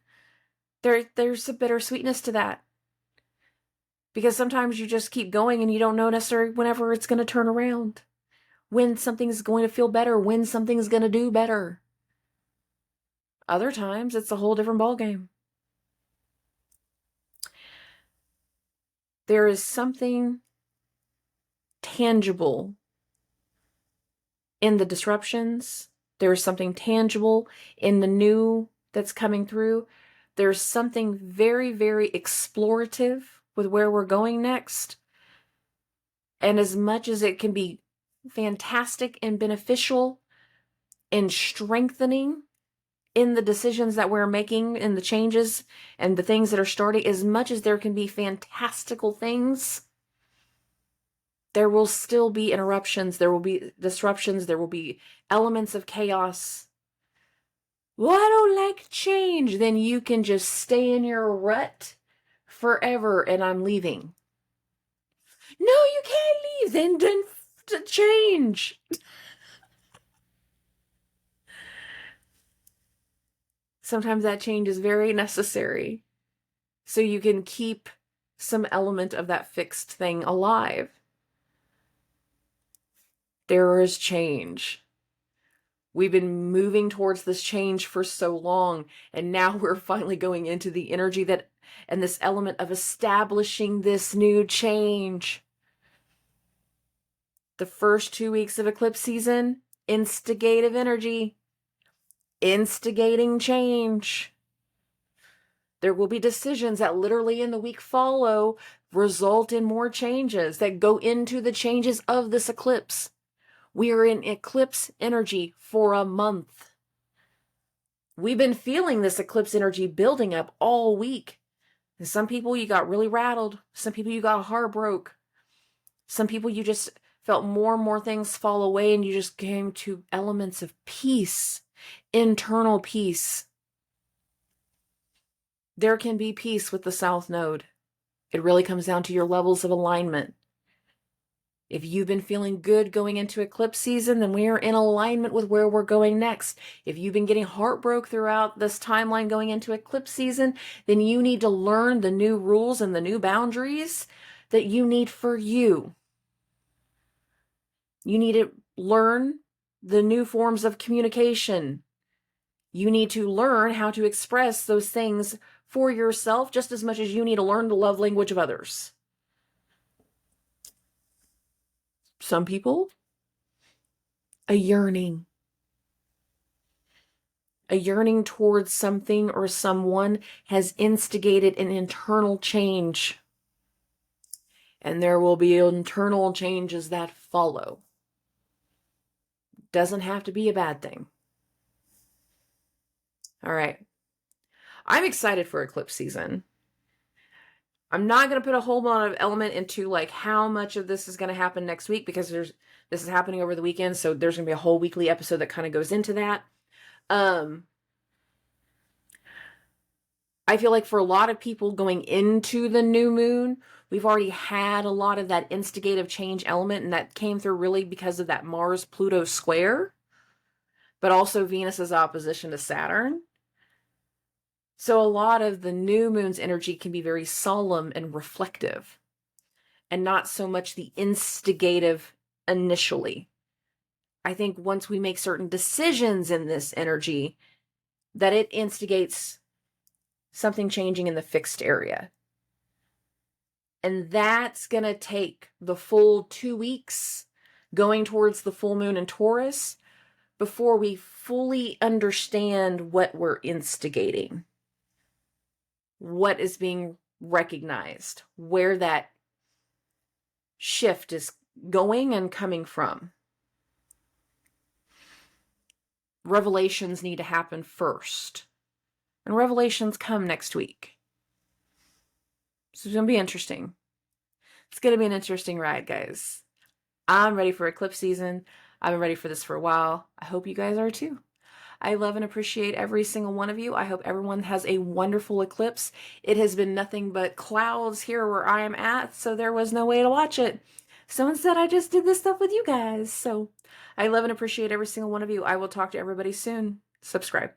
There's a bittersweetness to that. Because sometimes you just keep going and you don't know necessarily whenever it's going to turn around. When something's going to feel better. When something's going to do better. Other times, it's a whole different ballgame. there is something tangible in the disruptions. There is something tangible in the new that's coming through. There's something very, very explorative with where we're going next. And as much as it can be fantastic and beneficial and strengthening in the decisions that we're making and the changes and the things that are starting, as much as there can be fantastical things, there will still be interruptions, there will be disruptions, there will be elements of chaos. Well, I don't like change. Then you can just stay in your rut forever and I'm leaving. No, you can't leave. Then change. Sometimes that change is very necessary so you can keep some element of that fixed thing alive. There is change. We've been moving towards this change for so long, and now we're finally going into the energy that and this element of establishing this new change. The first 2 weeks of eclipse season, instigative energy, instigating change. There will be decisions that literally in the week follow result in more changes that go into the changes of this eclipse. We are in eclipse energy for a month. We've been feeling this eclipse energy building up all week. And some people you got really rattled. Some people you got heartbroken. Some people you just felt more and more things fall away and you just came to elements of peace, internal peace. There can be peace with the South Node. It really comes down to your levels of alignment. If you've been feeling good going into eclipse season, then we are in alignment with where we're going next. If you've been getting heartbroken throughout this timeline going into eclipse season, then you need to learn the new rules and the new boundaries that you need for you. You need to learn the new forms of communication. You need to learn how to express those things for yourself just as much as you need to learn the love language of others. Some people, a yearning towards something or someone has instigated an internal change. And there will be internal changes that follow. Doesn't have to be a bad thing. All right. I'm excited for eclipse season. I'm not going to put a whole lot of element into like how much of this is going to happen next week because this is happening over the weekend. So there's going to be a whole weekly episode that kind of goes into that. I feel like for a lot of people going into the new moon, we've already had a lot of that instigative change element, and that came through really because of that Mars-Pluto square, but also Venus's opposition to Saturn. So a lot of the new moon's energy can be very solemn and reflective, and not so much the instigative initially. I think once we make certain decisions in this energy, that it instigates something changing in the fixed area. And that's going to take the full 2 weeks going towards the full moon in Taurus before we fully understand what we're instigating, what is being recognized, where that shift is going and coming from. Revelations need to happen first. And revelations come next week. So it's going to be interesting. It's going to be an interesting ride, guys. I'm ready for eclipse season. I've been ready for this for a while. I hope you guys are too. I love and appreciate every single one of you. I hope everyone has a wonderful eclipse. It has been nothing but clouds here where I am at, so there was no way to watch it. So instead, I just did this stuff with you guys. So I love and appreciate every single one of you. I will talk to everybody soon. Subscribe.